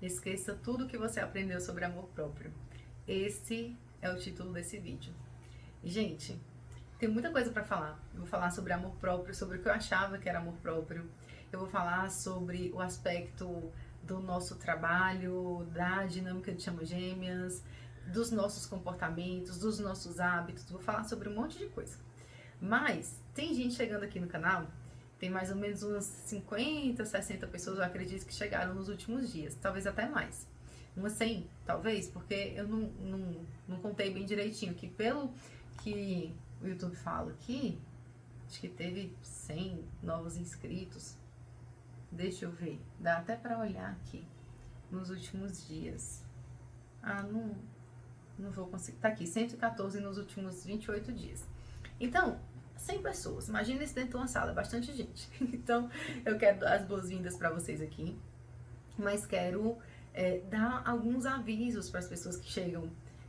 Esqueça tudo que você aprendeu sobre amor próprio. Esse é o título desse vídeo. Gente, tem muita coisa para falar. Eu vou falar sobre amor próprio, sobre o que eu achava que era amor próprio. Eu vou falar sobre o aspecto do nosso trabalho, da dinâmica de chamas gêmeas, dos nossos comportamentos, dos nossos hábitos. Vou falar sobre um monte de coisa. Mas tem gente chegando aqui no canal, tem mais ou menos umas 50, 60 pessoas, eu acredito, que chegaram nos últimos dias, talvez até mais. Umas 100, talvez, porque eu não contei bem direitinho, que pelo que o YouTube fala aqui, acho que teve 100 novos inscritos. Deixa eu ver, dá até pra olhar aqui, nos últimos dias. Não vou conseguir, tá aqui, 114 nos últimos 28 dias. Então, 100 pessoas, imagina isso dentro de uma sala, bastante gente. Então, eu quero dar as boas-vindas para vocês aqui, mas quero dar alguns avisos para as pessoas que chegam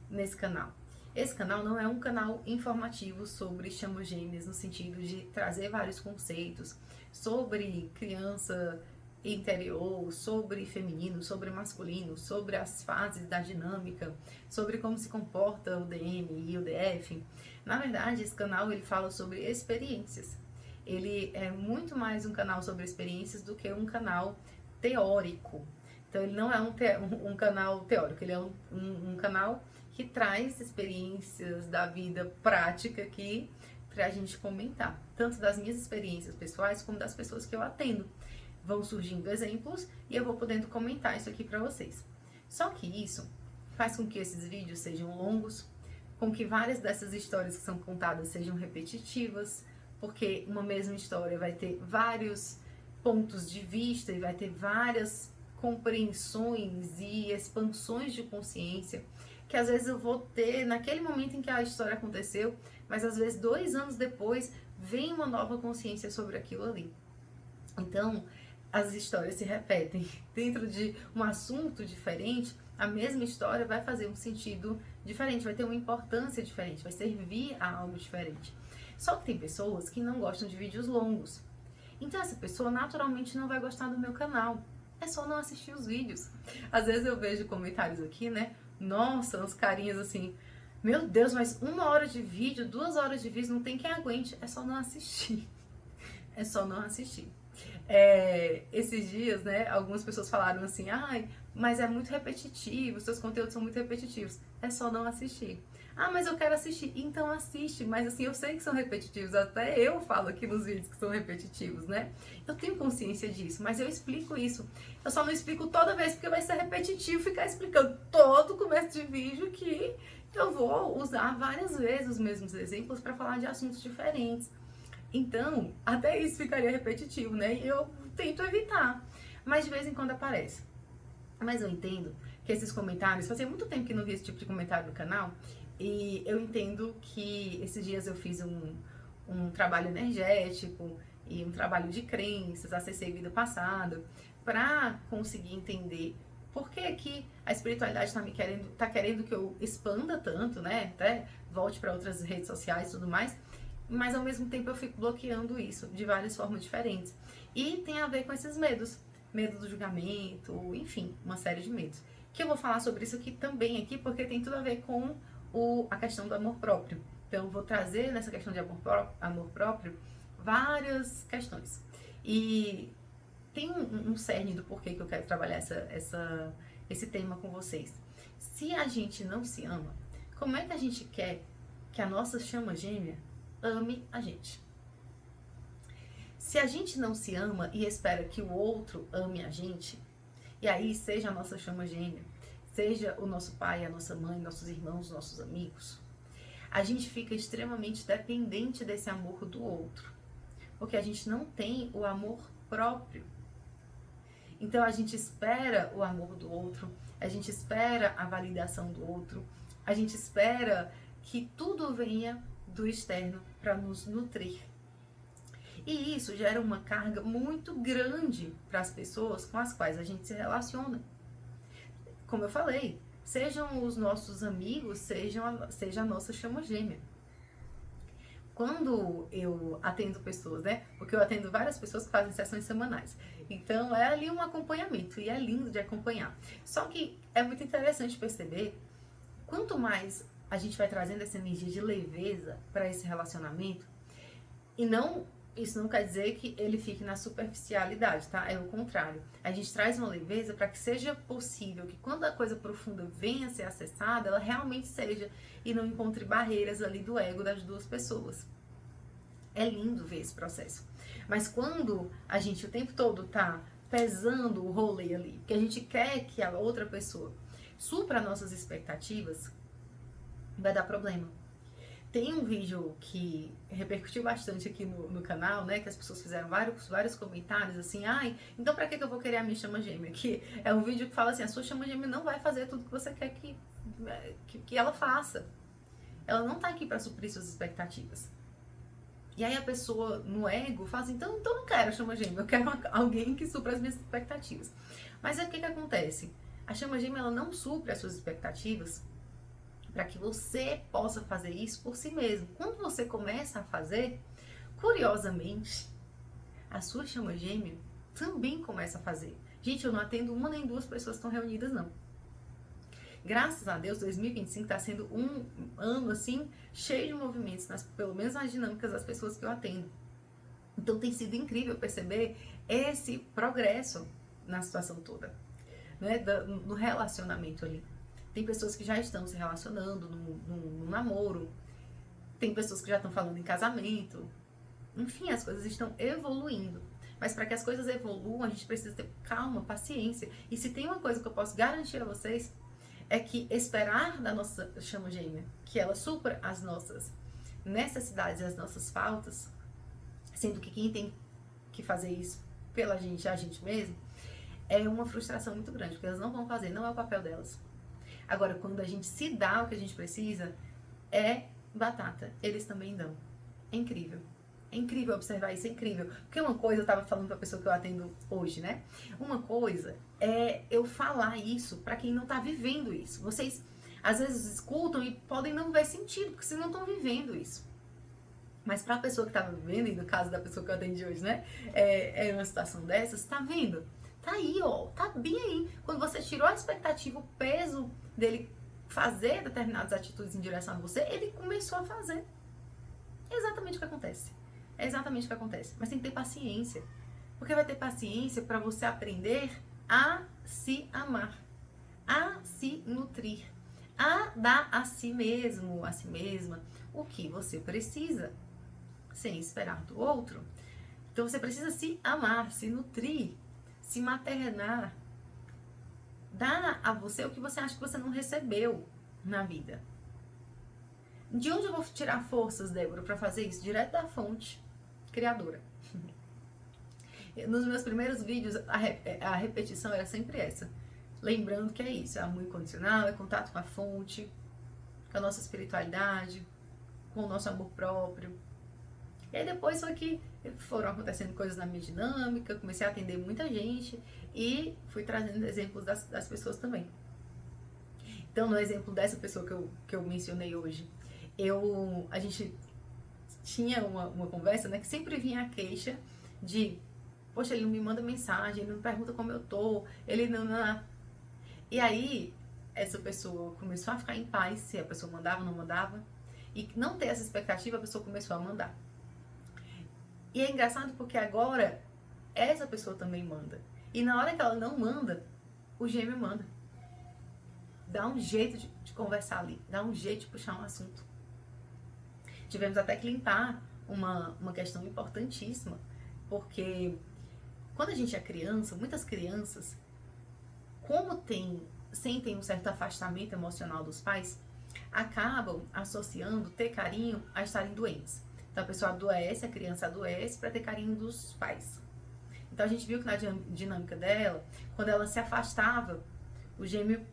nesse canal. Esse canal não é um canal informativo sobre chamas gêmeas, no sentido de trazer vários conceitos sobre criança interior, sobre feminino, sobre masculino, sobre as fases da dinâmica, sobre como se comporta o DM e o DF. Na verdade, esse canal ele fala sobre experiências. Ele é muito mais um canal sobre experiências do que um canal teórico. Então, ele não é um canal teórico, ele é um canal que traz experiências da vida prática aqui pra gente comentar, tanto das minhas experiências pessoais como das pessoas que eu atendo. Vão surgindo exemplos e eu vou podendo comentar isso aqui pra vocês. Só que isso faz com que esses vídeos sejam longos, com que várias dessas histórias que são contadas sejam repetitivas, porque uma mesma história vai ter vários pontos de vista e vai ter várias compreensões e expansões de consciência que às vezes eu vou ter naquele momento em que a história aconteceu, mas às vezes 2 anos depois vem uma nova consciência sobre aquilo ali. Então, as histórias se repetem. Dentro de um assunto diferente, a mesma história vai fazer um sentido diferente, vai ter uma importância diferente, vai servir a algo diferente. Só que tem pessoas que não gostam de vídeos longos. Então essa pessoa naturalmente não vai gostar do meu canal. É só não assistir os vídeos. Às vezes eu vejo comentários aqui, né? Nossa, uns carinhas assim, meu Deus, mas 1 hora de vídeo, 2 horas de vídeo, não tem quem aguente. É só não assistir. É só não assistir. Esses dias, né, algumas pessoas falaram assim, ai, mas é muito repetitivo, seus conteúdos são muito repetitivos. É só não assistir. Ah, mas eu quero assistir. Então assiste, mas assim, eu sei que são repetitivos, até eu falo aqui nos vídeos que são repetitivos, né? Eu tenho consciência disso, mas eu explico isso. Eu só não explico toda vez porque vai ser repetitivo ficar explicando todo o começo de vídeo que eu vou usar várias vezes os mesmos exemplos para falar de assuntos diferentes. Então, até isso ficaria repetitivo, né? E eu tento evitar, mas de vez em quando aparece. Mas eu entendo que esses comentários, fazia muito tempo que não vi esse tipo de comentário no canal, e eu entendo que esses dias eu fiz um trabalho energético e um trabalho de crenças, acessei vida passada, para conseguir entender por que que a espiritualidade tá querendo que eu expanda tanto, né? Até volte para outras redes sociais e tudo mais, mas ao mesmo tempo eu fico bloqueando isso de várias formas diferentes. E tem a ver com esses medos. Medo do julgamento, enfim, uma série de medos. Que eu vou falar sobre isso aqui também, porque tem tudo a ver com a questão do amor próprio. Então eu vou trazer nessa questão de amor próprio várias questões. E tem um cerne do porquê que eu quero trabalhar esse tema com vocês. Se a gente não se ama, como é que a gente quer que a nossa chama gêmea ame a gente? Se a gente não se ama e espera que o outro ame a gente, e aí seja a nossa chama gêmea, seja o nosso pai, a nossa mãe, nossos irmãos, nossos amigos, a gente fica extremamente dependente desse amor do outro, porque a gente não tem o amor próprio. Então a gente espera o amor do outro, a gente espera a validação do outro, a gente espera que tudo venha do externo para nos nutrir. E isso gera uma carga muito grande para as pessoas com as quais a gente se relaciona. Como eu falei, sejam os nossos amigos, seja a nossa chama gêmea. Quando eu atendo pessoas, né? Porque eu atendo várias pessoas que fazem sessões semanais. Então é ali um acompanhamento e é lindo de acompanhar. Só que é muito interessante perceber, quanto mais a gente vai trazendo essa energia de leveza para esse relacionamento, e não, isso não quer dizer que ele fique na superficialidade, tá? É o contrário. A gente traz uma leveza para que seja possível que quando a coisa profunda venha a ser acessada, ela realmente seja e não encontre barreiras ali do ego das duas pessoas. É lindo ver esse processo. Mas quando a gente o tempo todo tá pesando o rolê ali, que a gente quer que a outra pessoa supra nossas expectativas, vai dar problema. Tem um vídeo que repercutiu bastante aqui no canal, né? Que as pessoas fizeram vários comentários assim, ai, então pra que eu vou querer a minha chama gêmea? Que é um vídeo que fala assim, a sua chama gêmea não vai fazer tudo que você quer que ela faça. Ela não tá aqui pra suprir suas expectativas. E aí a pessoa, no ego, fala assim, então não quero a chama gêmea, eu quero alguém que supra as minhas expectativas. Mas aí o que acontece? A chama gêmea, ela não supre as suas expectativas para que você possa fazer isso por si mesmo. Quando você começa a fazer, curiosamente, a sua chama gêmea também começa a fazer. Gente, eu não atendo uma nem duas pessoas que estão reunidas, não. Graças a Deus, 2025 está sendo um ano, assim, cheio de movimentos, pelo menos nas dinâmicas das pessoas que eu atendo. Então, tem sido incrível perceber esse progresso na situação toda, né? No relacionamento ali. Tem pessoas que já estão se relacionando no namoro, tem pessoas que já estão falando em casamento. Enfim, as coisas estão evoluindo. Mas para que as coisas evoluam, a gente precisa ter calma, paciência. E se tem uma coisa que eu posso garantir a vocês, é que esperar da nossa chama gêmea, que ela supra as nossas necessidades e as nossas faltas, sendo que quem tem que fazer isso pela gente, a gente mesmo, é uma frustração muito grande, porque elas não vão fazer, não é o papel delas. Agora, quando a gente se dá o que a gente precisa, é batata. Eles também dão. É incrível. É incrível observar isso, é incrível. Porque uma coisa, eu tava falando pra pessoa que eu atendo hoje, né? Uma coisa é eu falar isso pra quem não tá vivendo isso. Vocês, às vezes, escutam e podem não ver sentido, porque vocês não estão vivendo isso. Mas pra pessoa que tava vivendo, e no caso da pessoa que eu atendi hoje, né? É uma situação dessas, tá vendo? Tá aí, ó, tá bem aí. Quando você tirou a expectativa, o peso dele fazer determinadas atitudes em direção a você, ele começou a fazer. É exatamente o que acontece. É exatamente o que acontece. Mas tem que ter paciência. Porque vai ter paciência para você aprender a se amar, a se nutrir, a dar a si mesmo, a si mesma, o que você precisa, sem esperar do outro. Então você precisa se amar, se nutrir, se maternar, dar a você o que você acha que você não recebeu na vida. De onde eu vou tirar forças, Débora, para fazer isso? Direto da fonte criadora. Nos meus primeiros vídeos, a repetição era sempre essa. Lembrando que é isso, é amor incondicional, é contato com a fonte, com a nossa espiritualidade, com o nosso amor próprio. E aí depois foi que foram acontecendo coisas na minha dinâmica, comecei a atender muita gente e fui trazendo exemplos das pessoas também. Então, no exemplo dessa pessoa que eu mencionei hoje, a gente tinha uma conversa, né, que sempre vinha a queixa de, poxa, ele não me manda mensagem, ele não pergunta como eu tô, ele não. E aí, essa pessoa começou a ficar em paz, se a pessoa mandava ou não mandava, e não ter essa expectativa, a pessoa começou a mandar. E é engraçado porque agora essa pessoa também manda. E na hora que ela não manda, o gêmeo manda. Dá um jeito de conversar ali, dá um jeito de puxar um assunto. Tivemos até que limpar uma questão importantíssima, porque quando a gente é criança, muitas crianças, como sentem um certo afastamento emocional dos pais, acabam associando ter carinho a estarem doentes. Então a pessoa adoece, a criança adoece para ter carinho dos pais. Então a gente viu que na dinâmica dela, quando ela se afastava, o gêmeo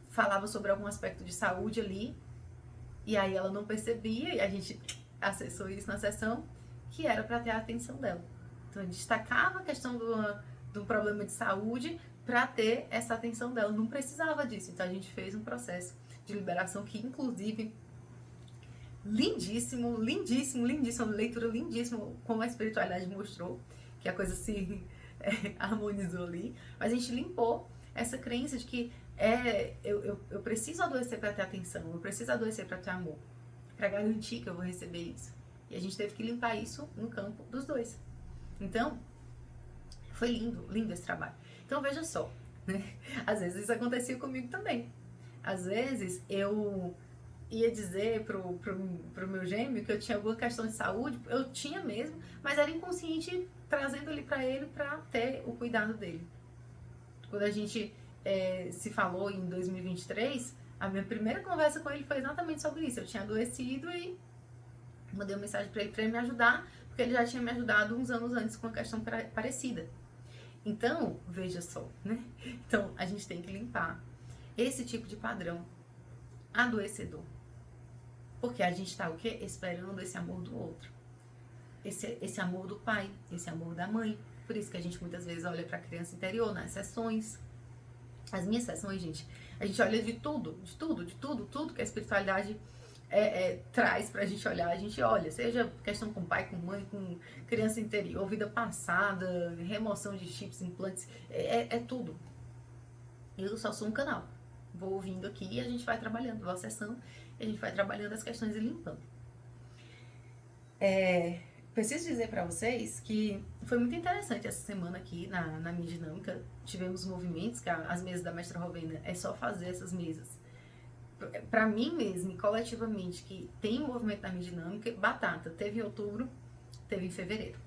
falava sobre algum aspecto de saúde ali, e aí ela não percebia, e a gente acessou isso na sessão, que era para ter a atenção dela. Então a gente destacava a questão do problema de saúde para ter essa atenção dela. Não precisava disso. Então a gente fez um processo de liberação que, inclusive, lindíssimo, lindíssimo, lindíssimo, leitura lindíssima, como a espiritualidade mostrou, que a coisa se harmonizou ali, mas a gente limpou essa crença de que eu preciso adoecer para ter atenção, eu preciso adoecer para ter amor, para garantir que eu vou receber isso. E a gente teve que limpar isso no campo dos dois. Então, foi lindo, lindo esse trabalho. Então, veja só, né? Às vezes isso acontecia comigo também. Às vezes eu ia dizer pro meu gêmeo que eu tinha alguma questão de saúde, eu tinha mesmo, mas era inconsciente trazendo ali para ele para ter o cuidado dele. Quando a gente se falou em 2023, a minha primeira conversa com ele foi exatamente sobre isso. Eu tinha adoecido e mandei uma mensagem para ele me ajudar, porque ele já tinha me ajudado uns anos antes com uma questão parecida. Então, veja só, né? Então, a gente tem que limpar esse tipo de padrão adoecedor. Porque a gente está o quê? Esperando esse amor do outro. Esse amor do pai, esse amor da mãe. Por isso que a gente muitas vezes olha para a criança interior nas sessões. As minhas sessões, gente, a gente olha de tudo que a espiritualidade traz pra gente olhar, a gente olha, seja questão com pai, com mãe, com criança interior, vida passada, remoção de chips, implantes, é tudo. Eu só sou um canal. Vou ouvindo aqui e a gente vai trabalhando, vou acessando e a gente vai trabalhando as questões e limpando. Preciso dizer pra vocês que foi muito interessante essa semana aqui na minha dinâmica. Tivemos movimentos, que as mesas da Mestra Rovena é só fazer essas mesas. Pra mim mesmo e coletivamente, que tem movimento na minha dinâmica, batata. Teve em outubro, teve em fevereiro.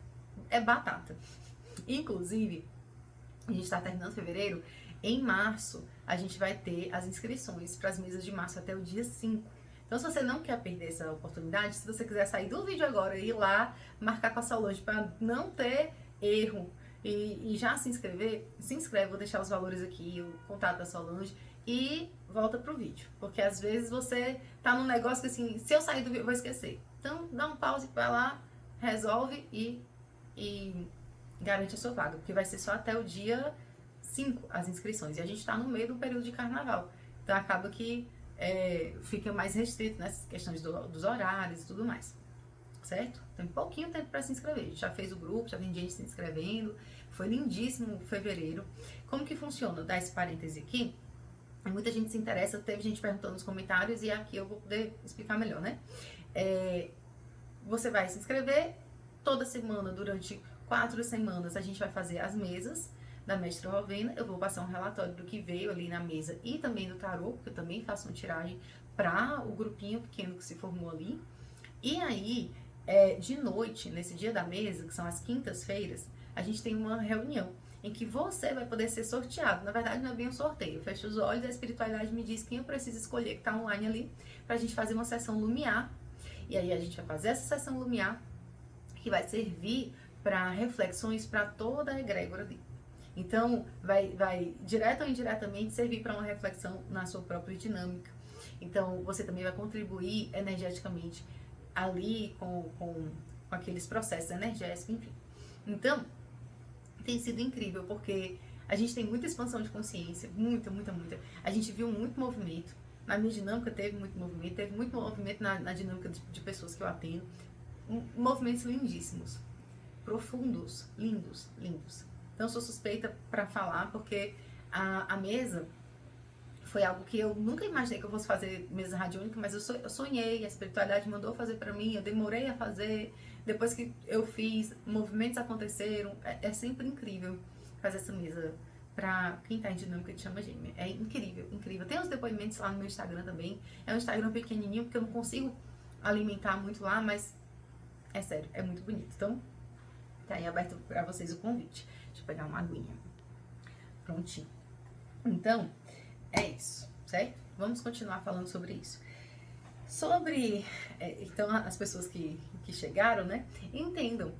É batata. Inclusive, a gente tá terminando fevereiro, em março a gente vai ter as inscrições para as mesas de março até o dia 5. Então, se você não quer perder essa oportunidade, se você quiser sair do vídeo agora e ir lá, marcar com a Solange para não ter erro e já se inscrever, se inscreve, vou deixar os valores aqui, o contato da Solange e volta pro vídeo. Porque às vezes você tá num negócio que assim, se eu sair do vídeo eu vou esquecer. Então, dá um pause, vai lá, resolve e garante a sua vaga, porque vai ser só até o dia 5 as inscrições. E a gente tá no meio do período de carnaval. Então, acaba que fica mais restrito nessas questões dos horários e tudo mais, certo? Tem pouquinho tempo para se inscrever. A gente já fez o grupo, já tem gente se inscrevendo. Foi lindíssimo fevereiro. Como que funciona? Dá esse parêntese aqui. Muita gente se interessa, teve gente perguntando nos comentários e aqui eu vou poder explicar melhor, né? Você vai se inscrever toda semana, durante 4 semanas, a gente vai fazer as mesas da Mestra Rovena. Eu vou passar um relatório do que veio ali na mesa e também do tarô, porque eu também faço uma tiragem para o grupinho pequeno que se formou ali. E aí, de noite, nesse dia da mesa, que são as quintas-feiras, a gente tem uma reunião em que você vai poder ser sorteado. Na verdade, não é bem um sorteio. Eu fecho os olhos, a espiritualidade me diz quem eu preciso escolher, que está online ali, pra gente fazer uma sessão lumiar. E aí a gente vai fazer essa sessão lumiar, que vai servir para reflexões para toda a egrégora ali. Então, vai direto ou indiretamente servir para uma reflexão na sua própria dinâmica. Então, você também vai contribuir energeticamente ali com aqueles processos energéticos, enfim. Então, tem sido incrível, porque a gente tem muita expansão de consciência, muita. A gente viu muito movimento. Na minha dinâmica teve muito movimento na dinâmica de pessoas que eu atendo. Movimentos lindíssimos, profundos, lindos. Então, eu sou suspeita para falar, porque a mesa foi algo que eu nunca imaginei que eu fosse fazer mesa radiônica, mas eu sonhei, a espiritualidade mandou fazer para mim, eu demorei a fazer, depois que eu fiz, movimentos aconteceram, é sempre incrível fazer essa mesa para quem tá em dinâmica de chama gêmea, é incrível. Tem uns depoimentos lá no meu Instagram também, é um Instagram pequenininho, porque eu não consigo alimentar muito lá, mas é sério, é muito bonito. Então, tá aí aberto para vocês o convite. Deixa eu pegar uma aguinha. Prontinho. Então, é isso, certo? Vamos continuar falando sobre isso. Então, as pessoas que chegaram, né? Entendam.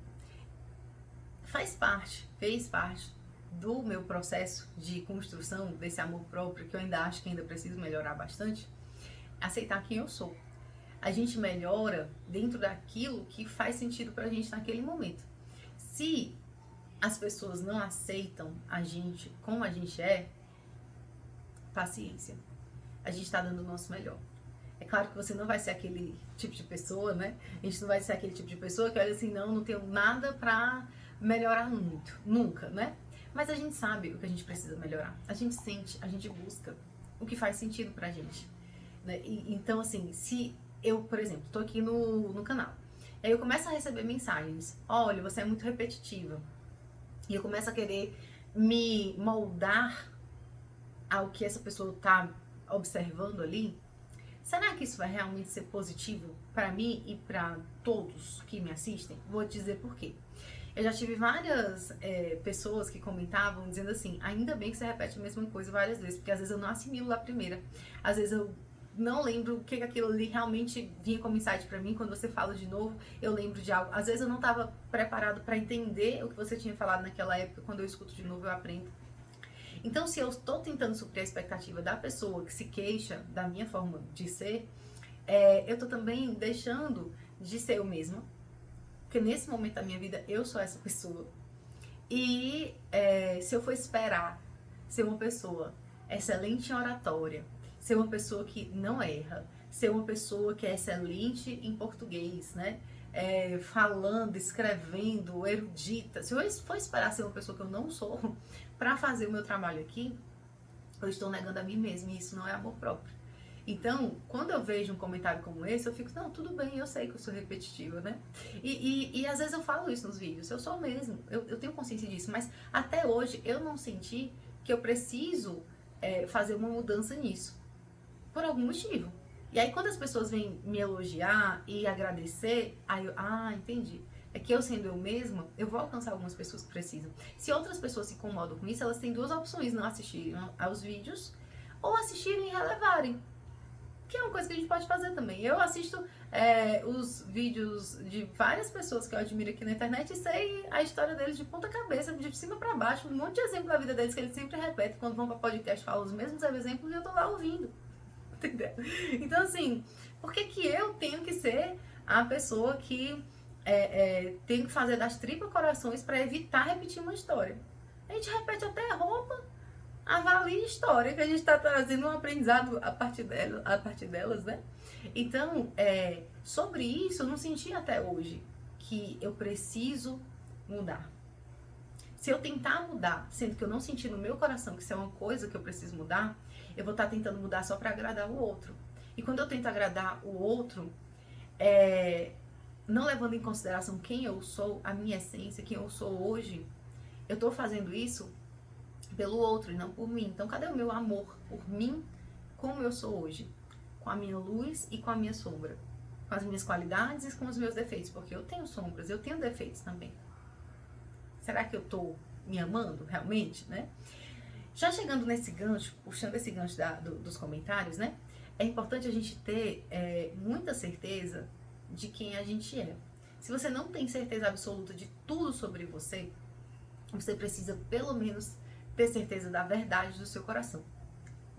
Fez parte do meu processo de construção desse amor próprio, que eu ainda acho que ainda preciso melhorar bastante, aceitar quem eu sou. A gente melhora dentro daquilo que faz sentido pra gente naquele momento. Se as pessoas não aceitam a gente como a gente é, paciência. A gente tá dando o nosso melhor. É claro que você não vai ser aquele tipo de pessoa, né? A gente não vai ser aquele tipo de pessoa que olha assim, não tenho nada pra melhorar muito. Nunca, né? Mas a gente sabe o que a gente precisa melhorar. A gente sente, a gente busca o que faz sentido pra gente, né? Então, assim, se eu, por exemplo, tô aqui no canal, aí eu começo a receber mensagens, olha, você é muito repetitiva, e eu começo a querer me moldar ao que essa pessoa tá observando ali, será que isso vai realmente ser positivo para mim e para todos que me assistem? Vou te dizer por quê. Eu já tive várias pessoas que comentavam dizendo assim, ainda bem que você repete a mesma coisa várias vezes, porque às vezes eu não assimilo a primeira, às vezes eu não lembro o que aquilo ali realmente vinha como insight pra mim. Quando você fala de novo, eu lembro de algo. Às vezes eu não estava preparado para entender o que você tinha falado naquela época. Quando eu escuto de novo, eu aprendo. Então, se eu estou tentando suprir a expectativa da pessoa que se queixa da minha forma de ser, eu estou também deixando de ser eu mesma. Porque nesse momento da minha vida, eu sou essa pessoa. E se eu for esperar ser uma pessoa excelente em oratória, ser uma pessoa que não erra, ser uma pessoa que é excelente em português, né? Falando, escrevendo, erudita. Se eu for esperar ser uma pessoa que eu não sou para fazer o meu trabalho aqui, eu estou negando a mim mesma e isso não é amor próprio. Então, quando eu vejo um comentário como esse, eu fico, não, tudo bem, eu sei que eu sou repetitiva, né? E às vezes eu falo isso nos vídeos, eu sou mesmo, eu tenho consciência disso, mas até hoje eu não senti que eu preciso fazer uma mudança nisso, por algum motivo. E aí quando as pessoas vêm me elogiar e agradecer, aí eu, entendi. É que eu sendo eu mesma, eu vou alcançar algumas pessoas que precisam. Se outras pessoas se incomodam com isso, elas têm duas opções, não assistirem aos vídeos ou assistirem e relevarem. Que é uma coisa que a gente pode fazer também. Eu assisto os vídeos de várias pessoas que eu admiro aqui na internet e sei a história deles de ponta cabeça, de cima pra baixo, um monte de exemplo da vida deles que eles sempre repetem quando vão pra podcast, falam os mesmos exemplos e eu tô lá ouvindo. Entendeu? Então, assim, por que eu tenho que ser a pessoa que tem que fazer das tripas corações para evitar repetir uma história? A gente repete até roupa, avalie a história, que a gente está trazendo um aprendizado a partir delas, né? Então, sobre isso, eu não senti até hoje que eu preciso mudar. Se eu tentar mudar, sendo que eu não senti no meu coração que isso é uma coisa que eu preciso mudar, eu vou estar tentando mudar só para agradar o outro. E quando eu tento agradar o outro, não levando em consideração quem eu sou, a minha essência, quem eu sou hoje, eu estou fazendo isso pelo outro e não por mim. Então, cadê o meu amor por mim, como eu sou hoje? Com a minha luz e com a minha sombra. Com as minhas qualidades e com os meus defeitos. Porque eu tenho sombras, eu tenho defeitos também. Será que eu tô me amando realmente, né? Já chegando nesse gancho, puxando esse gancho dos comentários, né? É importante a gente ter muita certeza de quem a gente é. Se você não tem certeza absoluta de tudo sobre você, você precisa pelo menos ter certeza da verdade do seu coração.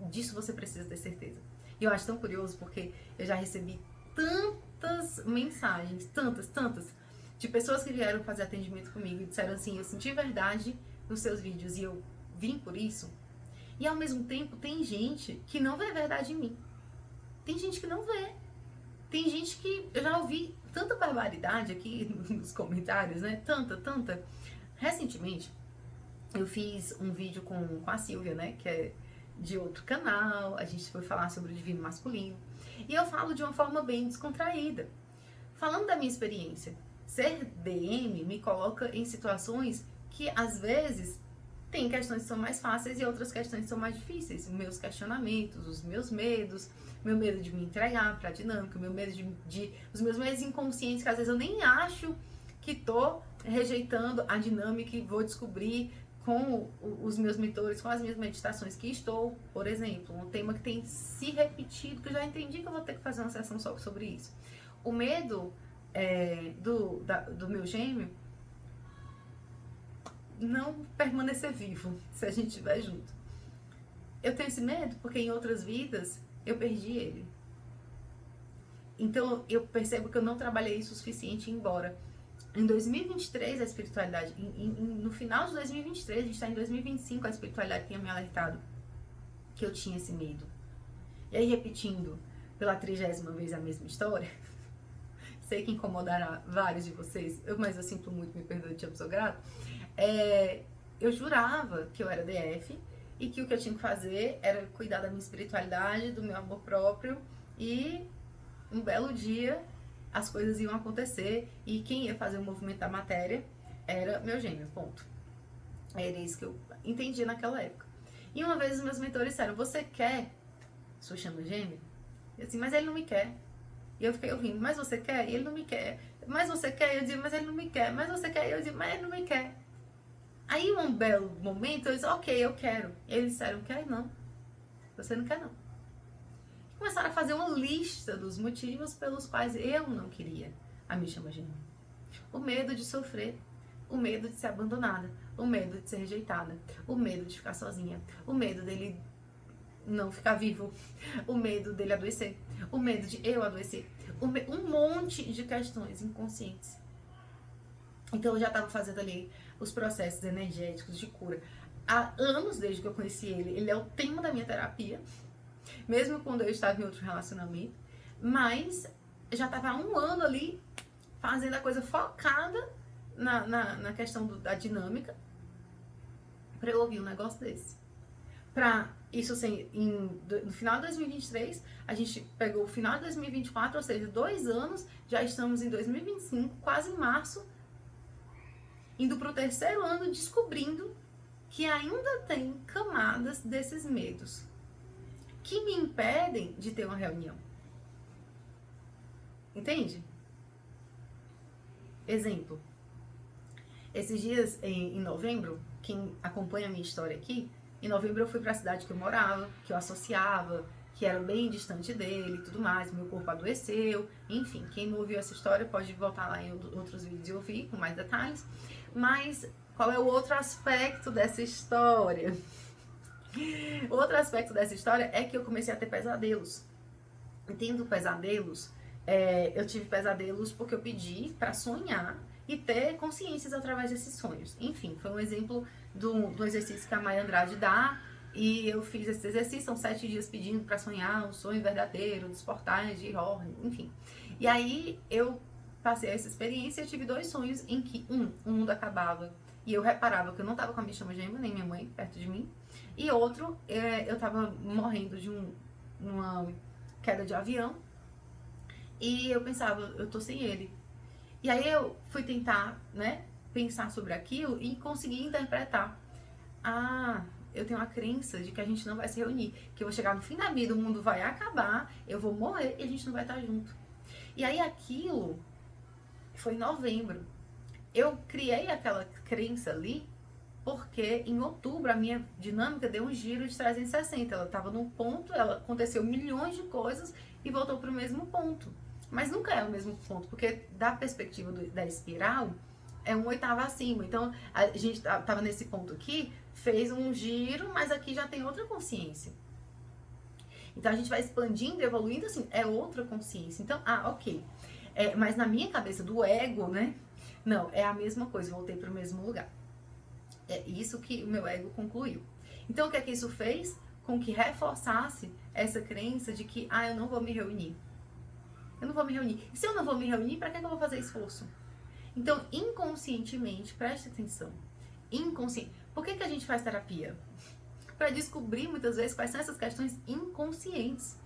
Disso você precisa ter certeza. E eu acho tão curioso porque eu já recebi tantas mensagens, tantas, de pessoas que vieram fazer atendimento comigo e disseram assim, eu senti verdade nos seus vídeos e eu vim por isso. E ao mesmo tempo tem gente que não vê verdade em mim. Tem gente que não vê. Tem gente que eu já ouvi tanta barbaridade aqui nos comentários, né? Tanta. Recentemente, eu fiz um vídeo com a Silvia, né? Que é de outro canal. A gente foi falar sobre o divino masculino. E eu falo de uma forma bem descontraída. Falando da minha experiência, ser DM me coloca em situações que, às vezes, tem questões que são mais fáceis e outras questões que são mais difíceis. Meus questionamentos, os meus medos, meu medo de me entregar pra dinâmica, meu medo os meus medos inconscientes, que às vezes eu nem acho que tô rejeitando a dinâmica e vou descobrir com os meus mentores, com as minhas meditações que estou, por exemplo, um tema que tem se repetido, que eu já entendi que eu vou ter que fazer uma sessão só sobre isso. O medo do meu gêmeo não permanecer vivo se a gente estiver junto. Eu tenho esse medo porque em outras vidas eu perdi ele. Então eu percebo que eu não trabalhei isso o suficiente embora. Em 2023 a espiritualidade, no final de 2023, a gente está em 2025, a espiritualidade tinha me alertado que eu tinha esse medo. E aí repetindo pela 30ª vez a mesma história, sei que incomodará vários de vocês, mas eu sinto muito, me perdoe, te amo, sou grato. eu jurava que eu era DF e que o que eu tinha que fazer era cuidar da minha espiritualidade, do meu amor próprio, e um belo dia as coisas iam acontecer e quem ia fazer o movimento da matéria era meu gêmeo, ponto. Era isso que eu entendi naquela época. E uma vez os meus mentores disseram, você quer sua chama gêmea? Eu disse, mas ele não me quer. E eu fiquei ouvindo, mas você quer? E ele não me quer. Mas você quer? Eu disse, mas ele não me quer. Mas você quer? Eu disse, mas ele não me quer. Aí, um belo momento, eu disse, ok, eu quero. E eles disseram, quer não. Você não quer não. E começaram a fazer uma lista dos motivos pelos quais eu não queria a minha chama gêmea. O medo de sofrer, o medo de ser abandonada, o medo de ser rejeitada, o medo de ficar sozinha, o medo dele não ficar vivo, o medo dele adoecer, o medo de eu adoecer, um monte de questões inconscientes. Então eu já estava fazendo ali os processos energéticos de cura há anos, desde que eu conheci ele. Ele é o tema da minha terapia, mesmo quando eu estava em outro relacionamento, mas já estava há um ano ali fazendo a coisa focada na questão da dinâmica para eu ouvir um negócio desse. Para isso assim, no final de 2023, a gente pegou o final de 2024, ou seja, 2 anos, já estamos em 2025, quase em março, indo para o 3º ano, descobrindo que ainda tem camadas desses medos que me impedem de ter uma reunião. Entende? Exemplo. Esses dias, em novembro, quem acompanha a minha história aqui, em novembro eu fui para a cidade que eu morava, que eu associava, que era bem distante dele e tudo mais, meu corpo adoeceu, enfim, quem não ouviu essa história pode voltar lá em outros vídeos e ouvir com mais detalhes. Mas qual é o outro aspecto dessa história? O outro aspecto dessa história é que eu comecei a ter pesadelos. Tendo pesadelos, eu tive pesadelos porque eu pedi para sonhar e ter consciências através desses sonhos. Enfim, foi um exemplo do exercício que a Maya Andrade dá, e eu fiz esse exercício, são 7 dias pedindo para sonhar um sonho verdadeiro, dos portais de Horn, enfim. E aí eu passei essa experiência e eu tive 2 sonhos em que o mundo acabava e eu reparava que eu não estava com a minha chama gêmea, nem minha mãe perto de mim, e outro, eu estava morrendo de uma queda de avião e eu pensava, eu tô sem ele. E aí eu fui tentar, né, pensar sobre aquilo e conseguir interpretar. Ah, eu tenho a crença de que a gente não vai se reunir, que eu vou chegar no fim da vida, o mundo vai acabar, eu vou morrer e a gente não vai estar junto. E aí aquilo foi em novembro. Eu criei aquela crença ali porque em outubro a minha dinâmica deu um giro de 360. Ela estava num ponto, ela aconteceu milhões de coisas e voltou para o mesmo ponto. Mas nunca é o mesmo ponto, porque da perspectiva da espiral, é um 8º acima. Então, a gente tava nesse ponto aqui, fez um giro, mas aqui já tem outra consciência. Então, a gente vai expandindo, evoluindo, assim, é outra consciência. Então, ok. Mas na minha cabeça do ego, né? Não, é a mesma coisa, voltei para o mesmo lugar. É isso que o meu ego concluiu. Então, o que é que isso fez? Com que reforçasse essa crença de que, eu não vou me reunir. Eu não vou me reunir. E se eu não vou me reunir, para que eu vou fazer esforço? Então, inconscientemente, preste atenção. Inconsciente. Por que a gente faz terapia? Para descobrir, muitas vezes, quais são essas questões inconscientes.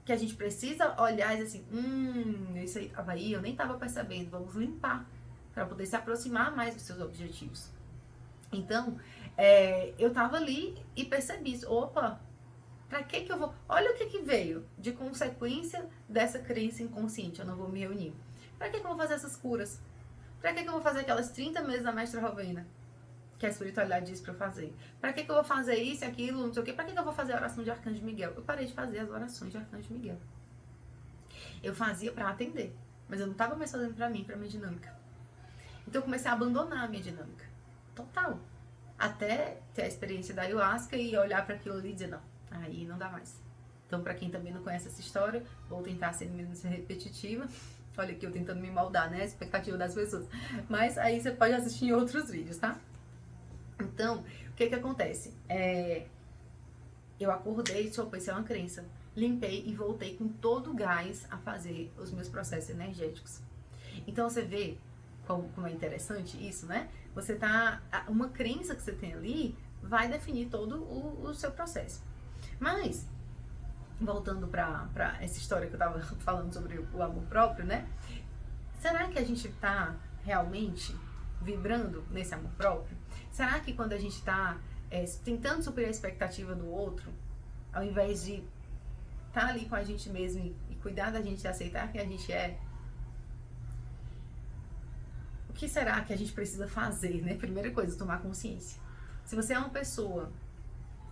Que a gente precisa olhar e dizer assim, isso aí estava aí, eu nem estava percebendo. Vamos limpar. Para poder se aproximar mais dos seus objetivos. Então, eu estava ali e percebi isso. Opa! Pra que eu vou... Olha o que veio de consequência dessa crença inconsciente. Eu não vou me reunir. Pra que eu vou fazer essas curas? Pra que eu vou fazer aquelas 30 meses da Mestra Rovena? Que a espiritualidade diz pra eu fazer. Pra que eu vou fazer isso, aquilo, não sei o quê? Pra que eu vou fazer a oração de Arcanjo Miguel? Eu parei de fazer as orações de Arcanjo Miguel. Eu fazia pra atender. Mas eu não tava mais fazendo pra mim, pra minha dinâmica. Então eu comecei a abandonar a minha dinâmica. Total. Até ter a experiência da Ayahuasca e olhar pra aquilo ali e dizer, não. Aí não dá mais. Então, pra quem também não conhece essa história, vou tentar ser menos repetitiva. Olha aqui, eu tentando me moldar, né? A expectativa das pessoas. Mas aí você pode assistir em outros vídeos, tá? Então, o que acontece? Eu acordei e disse, isso é uma crença. Limpei e voltei com todo o gás a fazer os meus processos energéticos. Então, você vê como é interessante isso, né? Você tá, uma crença que você tem ali vai definir todo o seu processo. Mas, voltando para essa história que eu tava falando sobre o amor próprio, né? Será que a gente tá realmente vibrando nesse amor próprio? Será que quando a gente tá tentando suprir a expectativa do outro, ao invés de estar ali com a gente mesmo e cuidar da gente e aceitar quem a gente é, o que será que a gente precisa fazer, né? Primeira coisa, tomar consciência. Se você é uma pessoa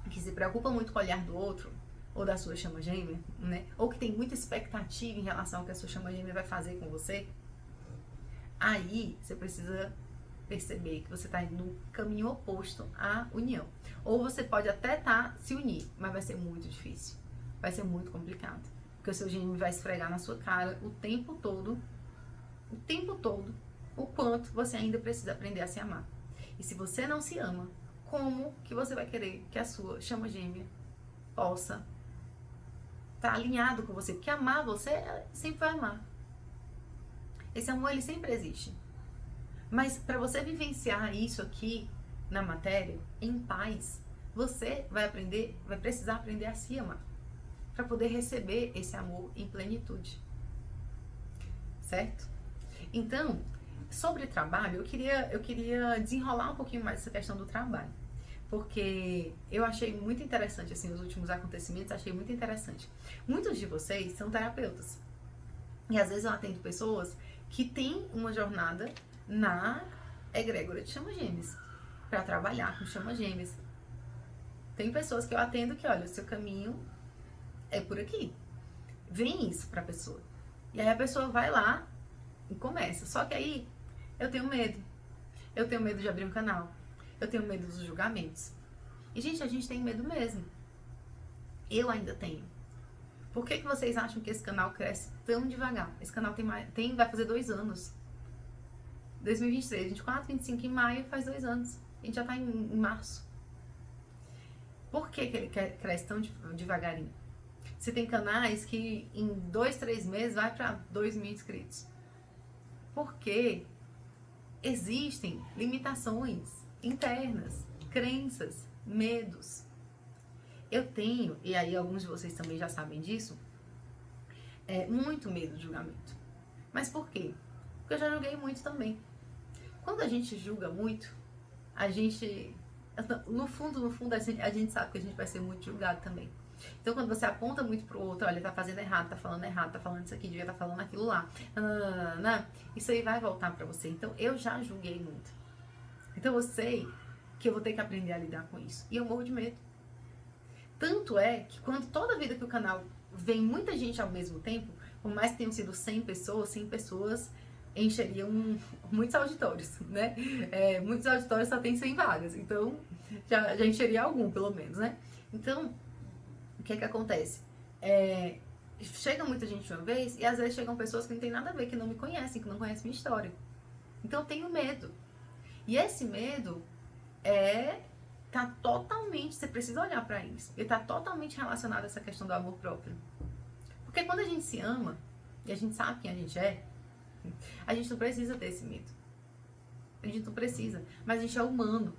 que se preocupa muito com o olhar do outro, ou da sua chama gêmea, né? Ou que tem muita expectativa em relação ao que a sua chama gêmea vai fazer com você, aí você precisa perceber que você está indo no caminho oposto à união. Ou você pode até se unir, mas vai ser muito difícil. Vai ser muito complicado. Porque o seu gêmeo vai esfregar na sua cara o tempo todo, o quanto você ainda precisa aprender a se amar. E se você não se ama, como que você vai querer que a sua chama gêmea possa estar alinhado com você? Porque amar você, ela sempre vai amar. Esse amor, ele sempre existe. Mas para você vivenciar isso aqui na matéria, em paz, você vai precisar aprender a se amar. Para poder receber esse amor em plenitude. Certo? Então, sobre trabalho, eu queria desenrolar um pouquinho mais essa questão do trabalho. Porque eu achei muito interessante, assim, os últimos acontecimentos, achei muito interessante. Muitos de vocês são terapeutas. E às vezes eu atendo pessoas que têm uma jornada na egrégora de chama gêmeas, para trabalhar com chama gêmeas. Tem pessoas que eu atendo que, olha, o seu caminho é por aqui. Vem isso pra pessoa. E aí a pessoa vai lá e começa. Só que aí eu tenho medo. Eu tenho medo de abrir um canal. Eu tenho medo dos julgamentos. E, gente, a gente tem medo mesmo. Eu ainda tenho. Por que vocês acham que esse canal cresce tão devagar? Esse canal vai fazer 2 anos. 2023, 24, 25 em maio faz 2 anos. A gente já tá em março. Por que ele cresce tão devagarinho? Você tem canais que em 2, 3 meses vai para 2.000 inscritos. Porque existem limitações internas, crenças, medos. Eu tenho, e aí alguns de vocês também já sabem disso, muito medo de julgamento. Mas por quê? Porque eu já julguei muito também. Quando a gente julga muito, a gente, no fundo, a gente sabe que a gente vai ser muito julgado também. Então, quando você aponta muito pro outro, olha, tá fazendo errado, tá falando isso aqui, devia estar falando aquilo lá, isso aí vai voltar pra você. Então, eu já julguei muito. Então, eu sei que eu vou ter que aprender a lidar com isso. E eu morro de medo. Tanto é que quando toda vida que o canal vem muita gente ao mesmo tempo, por mais que tenham sido 100 pessoas encheriam muitos auditórios, né? Muitos auditórios só tem 100 vagas, então já encheria algum, pelo menos, né? Então, o que acontece? Chega muita gente de uma vez e às vezes chegam pessoas que não tem nada a ver, que não me conhecem, que não conhecem minha história. Então, eu tenho medo. E esse medo tá totalmente, você precisa olhar pra isso, ele tá totalmente relacionado a essa questão do amor próprio. Porque quando a gente se ama, e a gente sabe quem a gente é, a gente não precisa ter esse medo. A gente não precisa, mas a gente é humano.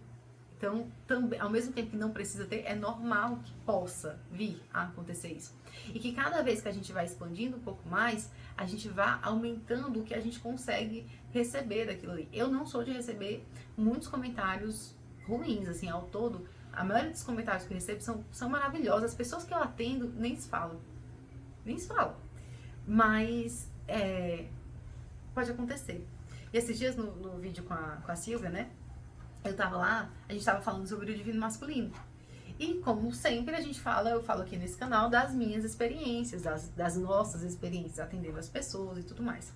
Então, também, ao mesmo tempo que não precisa ter, é normal que possa vir a acontecer isso. E que cada vez que a gente vai expandindo um pouco mais, a gente vai aumentando o que a gente consegue receber daquilo ali. Eu não sou de receber muitos comentários ruins, assim, ao todo. A maioria dos comentários que eu recebo são maravilhosos. As pessoas que eu atendo nem se falam. Mas, pode acontecer. E esses dias no vídeo com a Silvia, né? Eu tava lá, a gente tava falando sobre o divino masculino. E como sempre eu falo aqui nesse canal das minhas experiências, das nossas experiências, atendendo as pessoas e tudo mais.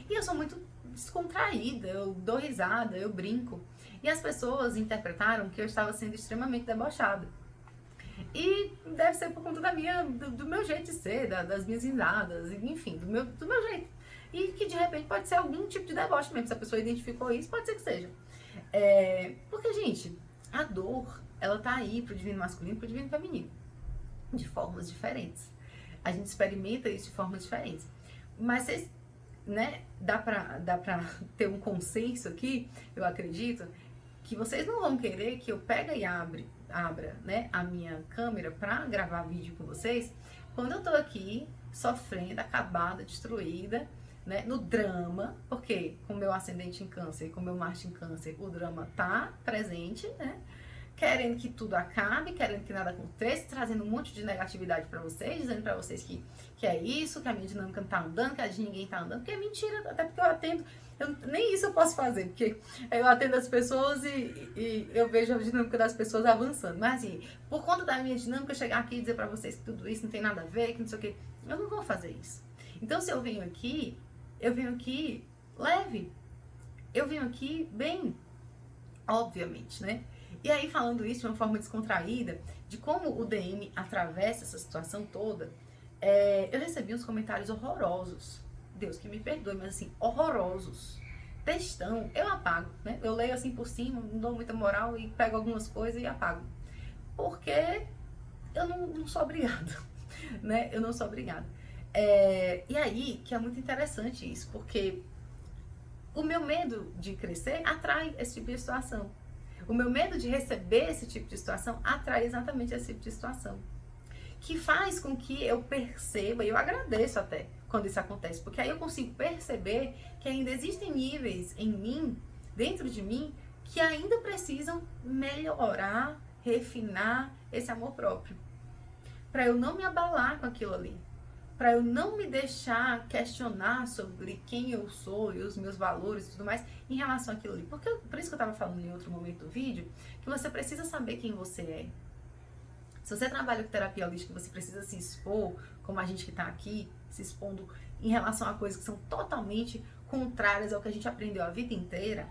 E eu sou muito descontraída, eu dou risada, eu brinco. E as pessoas interpretaram que eu estava sendo extremamente debochada. E deve ser por conta do meu jeito de ser, das minhas risadas, enfim, do meu jeito. E que de repente pode ser algum tipo de deboche mesmo, se a pessoa identificou isso, pode ser que seja. Porque, gente, a dor, ela tá aí pro divino masculino e pro divino feminino, de formas diferentes. A gente experimenta isso de formas diferentes. Mas né, dá pra ter um consenso aqui, eu acredito, que vocês não vão querer que eu pegue e abra, né, a minha câmera pra gravar vídeo com vocês, quando eu tô aqui sofrendo, acabada, destruída, né, no drama, porque com meu ascendente em câncer e com meu Marte em câncer, o drama tá presente, né, querendo que tudo acabe, querendo que nada aconteça, trazendo um monte de negatividade pra vocês, dizendo pra vocês que é isso, que a minha dinâmica não tá andando, que a de ninguém tá andando, porque é mentira, até porque eu atendo, nem isso eu posso fazer, porque eu atendo as pessoas e eu vejo a dinâmica das pessoas avançando, mas assim, por conta da minha dinâmica, chegar aqui e dizer pra vocês que tudo isso não tem nada a ver, que não sei o que, eu não vou fazer isso. Então se eu venho aqui leve, eu venho aqui bem, obviamente, né? E aí, falando isso de uma forma descontraída, de como o DM atravessa essa situação toda, eu recebi uns comentários horrorosos. Deus que me perdoe, mas assim, horrorosos. Textão, eu apago, né? Eu leio assim por cima, não dou muita moral e pego algumas coisas e apago. Porque eu não sou obrigada, né? Eu não sou obrigada. E aí, que é muito interessante isso, porque o meu medo de crescer atrai esse tipo de situação. O meu medo de receber esse tipo de situação atrai exatamente esse tipo de situação. Que faz com que eu perceba, e eu agradeço até quando isso acontece, porque aí eu consigo perceber que ainda existem níveis em mim, dentro de mim, que ainda precisam melhorar, refinar esse amor próprio. Para eu não me abalar com aquilo ali. Para eu não me deixar questionar sobre quem eu sou e os meus valores e tudo mais em relação àquilo ali. Por isso que eu estava falando em outro momento do vídeo, que você precisa saber quem você é. Se você trabalha com terapia holística, você precisa se expor, como a gente que está aqui, se expondo em relação a coisas que são totalmente contrárias ao que a gente aprendeu a vida inteira,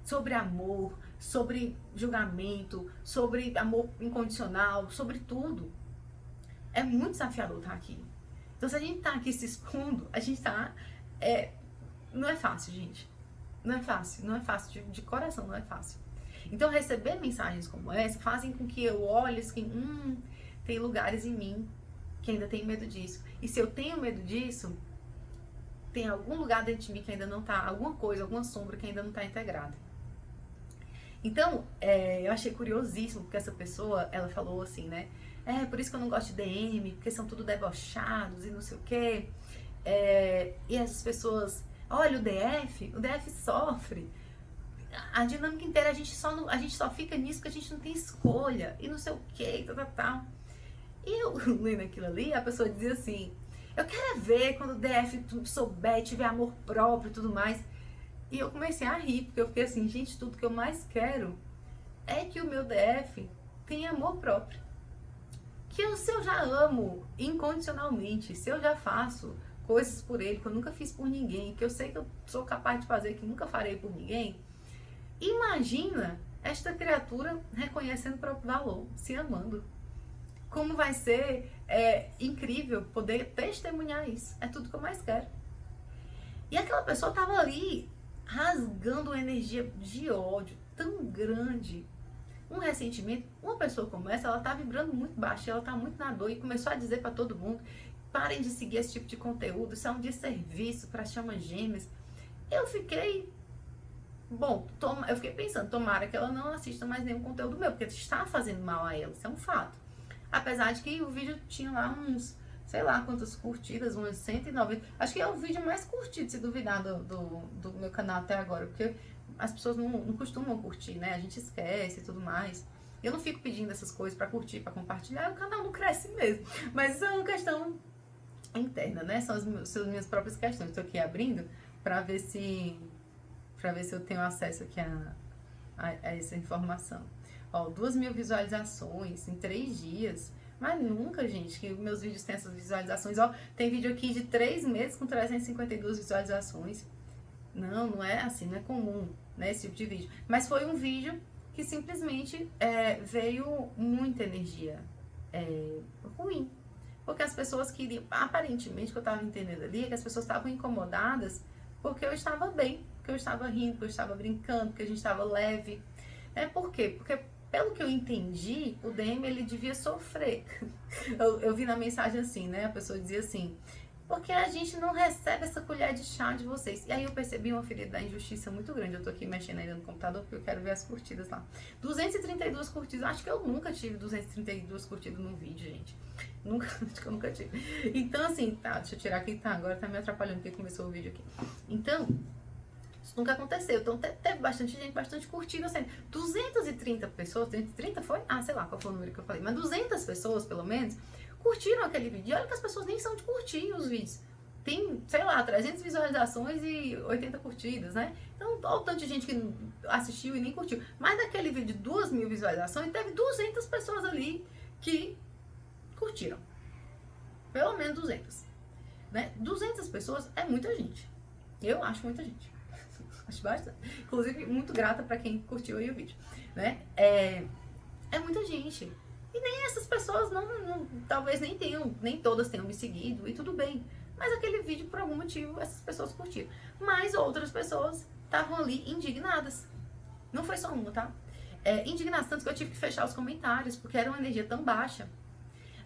sobre amor, sobre julgamento, sobre amor incondicional, sobre tudo. É muito desafiador estar aqui. Então, se a gente tá aqui se expondo, a gente tá... não é fácil, gente. Não é fácil. De coração, não é fácil. Então, receber mensagens como essa fazem com que eu olhe assim, tem lugares em mim que ainda tem medo disso. E se eu tenho medo disso, tem algum lugar dentro de mim que ainda não tá, alguma coisa, alguma sombra que ainda não tá integrada. Então, eu achei curiosíssimo, porque essa pessoa, ela falou assim, né? Por isso que eu não gosto de DM, porque são tudo debochados e não sei o quê. E essas pessoas, olha, o DF sofre. A dinâmica inteira, a gente só fica nisso porque a gente não tem escolha, e não sei o quê, tal. E eu, lendo aquilo ali, a pessoa dizia assim, eu quero ver quando o DF souber, tiver amor próprio e tudo mais. E eu comecei a rir, porque eu fiquei assim, gente, tudo que eu mais quero é que o meu DF tenha amor próprio. Se eu já amo incondicionalmente, se eu já faço coisas por ele que eu nunca fiz por ninguém, que eu sei que eu sou capaz de fazer que nunca farei por ninguém, imagina esta criatura reconhecendo o próprio valor, se amando. Como vai ser incrível poder testemunhar isso. É tudo que eu mais quero. E aquela pessoa estava ali rasgando uma energia de ódio tão grande, um ressentimento. Uma pessoa como essa, ela tá vibrando muito baixo, ela tá muito na dor e começou a dizer para todo mundo, parem de seguir esse tipo de conteúdo, isso é um desserviço para chamas gêmeas. Eu fiquei pensando, tomara que ela não assista mais nenhum conteúdo meu, porque está fazendo mal a ela, isso é um fato. Apesar de que o vídeo tinha lá uns, sei lá quantas curtidas, umas 190. Acho que é o vídeo mais curtido, se duvidar, do meu canal até agora, porque as pessoas não costumam curtir, né? A gente esquece e tudo mais. Eu não fico pedindo essas coisas pra curtir, pra compartilhar, o canal não cresce mesmo. Mas isso é uma questão interna, né? São as minhas próprias questões. Estou aqui abrindo pra ver se eu tenho acesso aqui a essa informação. Ó, 2.000 visualizações em 3 dias. Mas nunca, gente, que meus vídeos têm essas visualizações. Ó, tem vídeo aqui de 3 meses com 352 visualizações. Não é assim, não é comum, né, esse tipo de vídeo. Mas foi um vídeo que simplesmente veio muita energia ruim. Porque as pessoas queriam, aparentemente, o que eu estava entendendo ali, é que as pessoas estavam incomodadas porque eu estava bem, porque eu estava rindo, porque eu estava brincando, porque a gente estava leve. Por quê? Porque, pelo que eu entendi, o DM, ele devia sofrer. Eu vi na mensagem assim, né, a pessoa dizia assim, Porque a gente não recebe essa colher de chá de vocês. E aí eu percebi uma ferida da injustiça muito grande. Eu tô aqui mexendo ainda no computador porque eu quero ver as curtidas lá. 232 curtidas. Acho que eu nunca tive 232 curtidas num vídeo, gente. Nunca, acho que eu nunca tive. Então, assim, tá, deixa eu tirar aqui, tá, agora tá me atrapalhando porque começou o vídeo aqui. Então, isso nunca aconteceu. Então, teve bastante gente, bastante curtida, assim. 230 pessoas, 230 foi? Ah, sei lá qual foi o número que eu falei. Mas 200 pessoas, pelo menos, curtiram aquele vídeo. E olha que as pessoas nem são de curtir os vídeos. Tem, sei lá, 300 visualizações e 80 curtidas, né? Então, olha o tanto de gente que assistiu e nem curtiu. Mas daquele vídeo de 2.000 visualizações, teve 200 pessoas ali que curtiram. Pelo menos 200. Né? 200 pessoas é muita gente. Eu acho muita gente. Acho bastante. Inclusive, muito grata pra quem curtiu aí o vídeo. Né? É muita gente. E nem essas pessoas talvez nem todas tenham me seguido, e tudo bem. Mas aquele vídeo, por algum motivo, essas pessoas curtiram. Mas outras pessoas estavam ali indignadas. Não foi só uma, tá? Indignadas, tanto que eu tive que fechar os comentários, porque era uma energia tão baixa.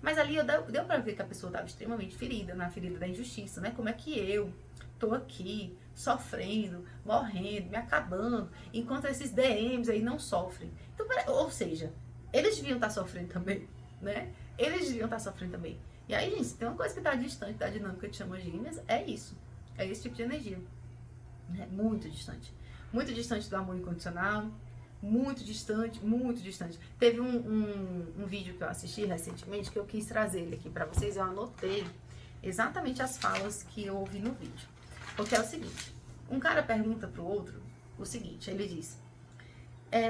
Mas ali deu pra ver que a pessoa estava extremamente ferida, na ferida da injustiça, né? Como é que eu tô aqui, sofrendo, morrendo, me acabando, enquanto esses DMs aí não sofrem. Então, ou seja, eles deviam estar sofrendo também, né? Eles deviam estar sofrendo também. E aí, gente, tem uma coisa que está distante da dinâmica de chamas gêmeas, é isso. É esse tipo de energia. É muito distante. Muito distante do amor incondicional. Muito distante, muito distante. Teve um vídeo que eu assisti recentemente que eu quis trazer ele aqui para vocês. Eu anotei exatamente as falas que eu ouvi no vídeo. Porque é o seguinte, um cara pergunta pro outro o seguinte, ele diz,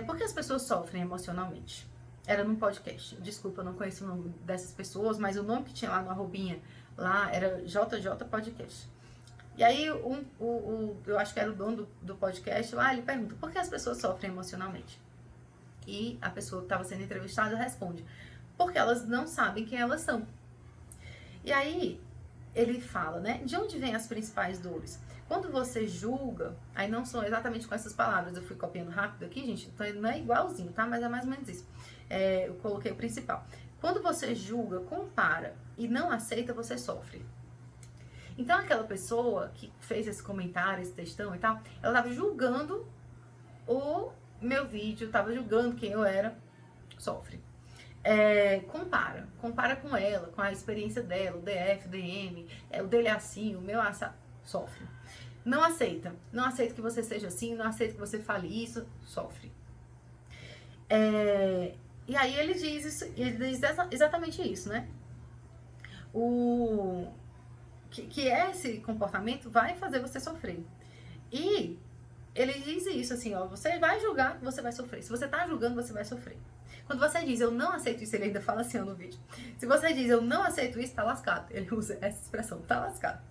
por que as pessoas sofrem emocionalmente? Era num podcast. Desculpa, eu não conheço o nome dessas pessoas, mas o nome que tinha lá no arrobinha, lá era JJ Podcast. E aí, eu acho que era o dono do podcast lá, ele pergunta, por que as pessoas sofrem emocionalmente? E a pessoa que estava sendo entrevistada responde, porque elas não sabem quem elas são. E aí, ele fala, né, de onde vêm as principais dores? Quando você julga, aí não são exatamente com essas palavras, eu fui copiando rápido aqui, gente, então não é igualzinho, tá? Mas é mais ou menos isso. Eu coloquei o principal. Quando você julga, compara e não aceita, você sofre. Então, aquela pessoa que fez esse comentário, esse textão e tal, ela estava julgando o meu vídeo, estava julgando quem eu era, sofre. Compara com ela, com a experiência dela, o DF, o DM, o dele é assim, o meu assa, sofre. Não aceita que você seja assim, não aceita que você fale isso, sofre. E aí ele diz exatamente isso, né? Que esse comportamento vai fazer você sofrer. E ele diz isso assim, ó, você vai julgar, você vai sofrer. Se você tá julgando, você vai sofrer. Quando você diz, eu não aceito isso, ele ainda fala assim ó, no vídeo. Se você diz, eu não aceito isso, tá lascado. Ele usa essa expressão, tá lascado.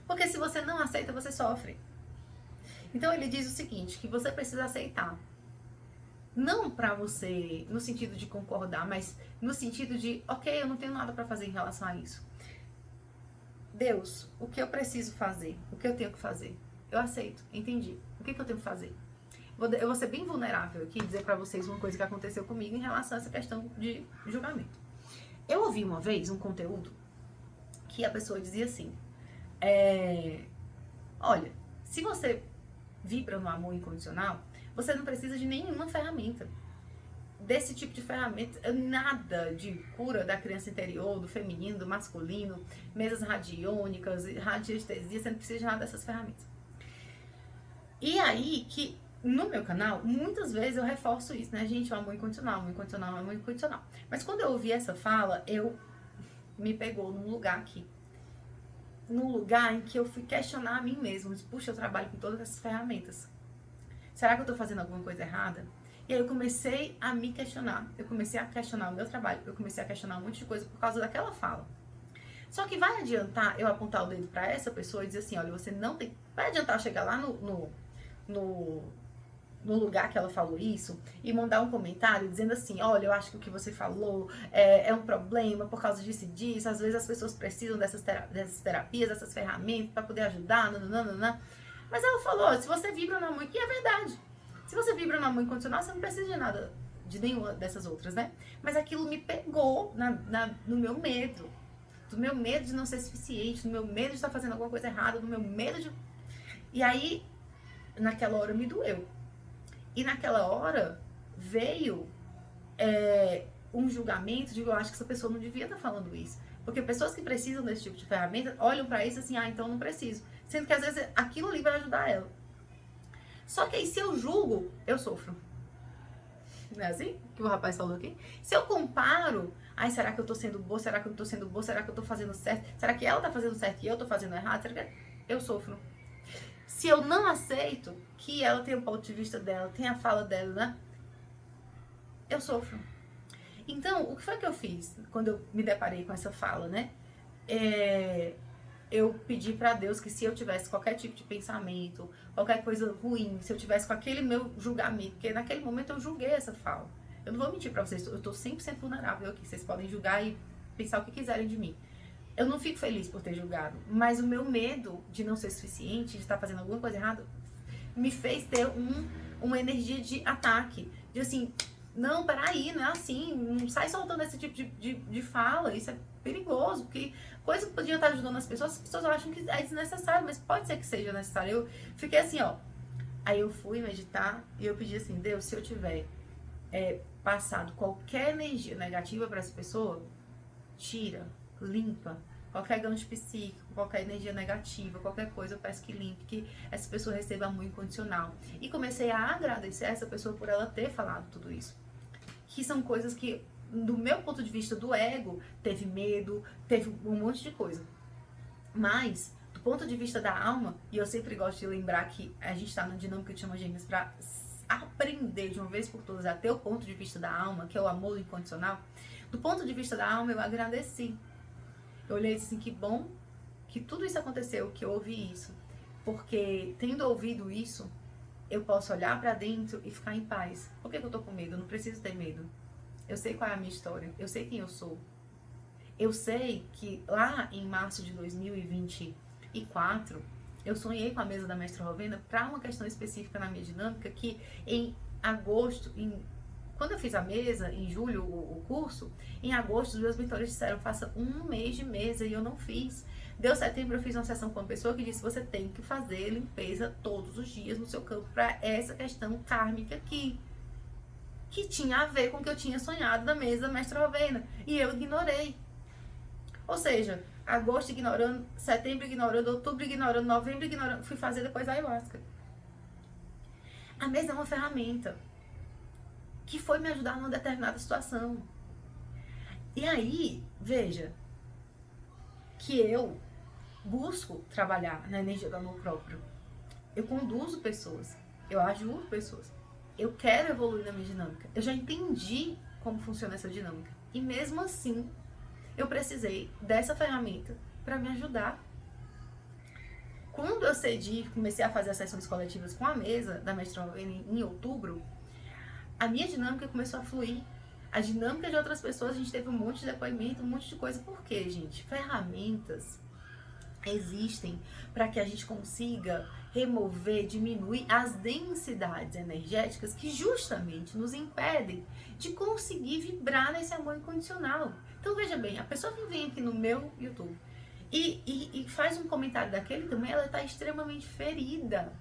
Porque se você não aceita, você sofre. Então ele diz o seguinte, que você precisa aceitar. Não pra você, no sentido de concordar, mas no sentido de, ok, eu não tenho nada pra fazer em relação a isso. Deus, o que eu preciso fazer? O que eu tenho que fazer? Eu aceito, entendi. O que eu tenho que fazer? Eu vou ser bem vulnerável aqui e dizer pra vocês uma coisa que aconteceu comigo em relação a essa questão de julgamento. Eu ouvi uma vez um conteúdo que a pessoa dizia assim, olha, se você vibra no amor incondicional, você não precisa de nenhuma ferramenta. Desse tipo de ferramenta, nada de cura da criança interior, do feminino, do masculino, mesas radiônicas, radiestesia, você não precisa de nada dessas ferramentas. E aí que no meu canal, muitas vezes eu reforço isso, né, gente? O amor incondicional, amor incondicional, amor incondicional. Mas quando eu ouvi essa fala, me pegou num lugar aqui. Num lugar em que eu fui questionar a mim mesma. Puxa, eu trabalho com todas essas ferramentas. Será que eu tô fazendo alguma coisa errada? E aí eu comecei a me questionar. Eu comecei a questionar o meu trabalho. Eu comecei a questionar um monte de coisa por causa daquela fala. Só que vai adiantar eu apontar o dedo pra essa pessoa e dizer assim, olha, você não tem... Vai adiantar chegar lá no lugar que ela falou isso e mandar um comentário dizendo assim, olha, eu acho que o que você falou é um problema por causa disso e disso, às vezes as pessoas precisam dessas terapias, dessas ferramentas para poder ajudar, nananana. Mas ela falou, se você vibra no amor, e é verdade, se você vibra no amor incondicional, você não precisa de nada, de nenhuma dessas outras, né? Mas aquilo me pegou no meu medo, do meu medo de não ser suficiente, do meu medo de estar fazendo alguma coisa errada, do meu medo de... E aí, naquela hora me doeu. E naquela hora veio um julgamento de que eu acho que essa pessoa não devia estar falando isso. Porque pessoas que precisam desse tipo de ferramenta olham pra isso assim, então não preciso. Sendo que às vezes aquilo ali vai ajudar ela. Só que aí se eu julgo, eu sofro. Não é assim que o rapaz falou aqui? Se eu comparo, será que eu tô sendo boa? Será que eu não tô sendo boa? Será que eu tô fazendo certo? Será que ela tá fazendo certo e eu tô fazendo errado? Será que eu sofro? Se eu não aceito que ela tem o ponto de vista dela, tem a fala dela, né? Eu sofro. Então, o que foi que eu fiz quando eu me deparei com essa fala, né? Eu pedi pra Deus que se eu tivesse qualquer tipo de pensamento, qualquer coisa ruim, se eu tivesse com aquele meu julgamento, porque naquele momento eu julguei essa fala. Eu não vou mentir pra vocês, eu tô 100% vulnerável aqui, vocês podem julgar e pensar o que quiserem de mim. Eu não fico feliz por ter julgado, mas o meu medo de não ser suficiente, de estar fazendo alguma coisa errada, me fez ter uma energia de ataque, de assim, não, peraí, não é assim, não sai soltando esse tipo de fala, isso é perigoso, porque coisa que podia estar ajudando as pessoas acham que é desnecessário, mas pode ser que seja necessário. Eu fiquei assim, ó, aí eu fui meditar e eu pedi assim, Deus, se eu tiver passado qualquer energia negativa para essa pessoa, tira, limpa, qualquer gancho psíquico, qualquer energia negativa, qualquer coisa, eu peço que limpe, que essa pessoa receba amor incondicional. E comecei a agradecer a essa pessoa por ela ter falado tudo isso. Que são coisas que, do meu ponto de vista do ego, teve medo, teve um monte de coisa. Mas, do ponto de vista da alma, e eu sempre gosto de lembrar que a gente está na dinâmica de Chama Gêmeas para aprender de uma vez por todas a ter o ponto de vista da alma, que é o amor incondicional. Do ponto de vista da alma, eu agradeci. Eu olhei assim, que bom que tudo isso aconteceu, que eu ouvi isso. Porque, tendo ouvido isso, eu posso olhar pra dentro e ficar em paz. Por que eu tô com medo? Eu não preciso ter medo. Eu sei qual é a minha história. Eu sei quem eu sou. Eu sei que lá em março de 2024, eu sonhei com a mesa da Mestra Rovena para uma questão específica na minha dinâmica, que em agosto, quando eu fiz a mesa, em julho, o curso, em agosto, os meus mentores disseram, faça 1 mês de mesa, e eu não fiz. Deu setembro, eu fiz uma sessão com uma pessoa que disse, você tem que fazer limpeza todos os dias no seu campo para essa questão kármica aqui, que tinha a ver com o que eu tinha sonhado da mesa da Mestra Rovena, e eu ignorei. Ou seja, agosto ignorando, setembro ignorando, outubro ignorando, novembro ignorando, fui fazer depois a ayahuasca. A mesa é uma ferramenta que foi me ajudar numa determinada situação. E aí, veja, que eu busco trabalhar na energia do amor próprio. Eu conduzo pessoas, eu ajudo pessoas. Eu quero evoluir na minha dinâmica. Eu já entendi como funciona essa dinâmica. E mesmo assim, eu precisei dessa ferramenta para me ajudar. Quando eu cedi, comecei a fazer as sessões coletivas com a mesa da Mestra Rovena em outubro, a minha dinâmica começou a fluir. A dinâmica de outras pessoas, a gente teve um monte de depoimento, um monte de coisa. Por quê, gente? Ferramentas existem para que a gente consiga remover, diminuir as densidades energéticas que justamente nos impedem de conseguir vibrar nesse amor incondicional. Então veja bem, a pessoa que vem aqui no meu YouTube e faz um comentário daquele também, ela está extremamente ferida.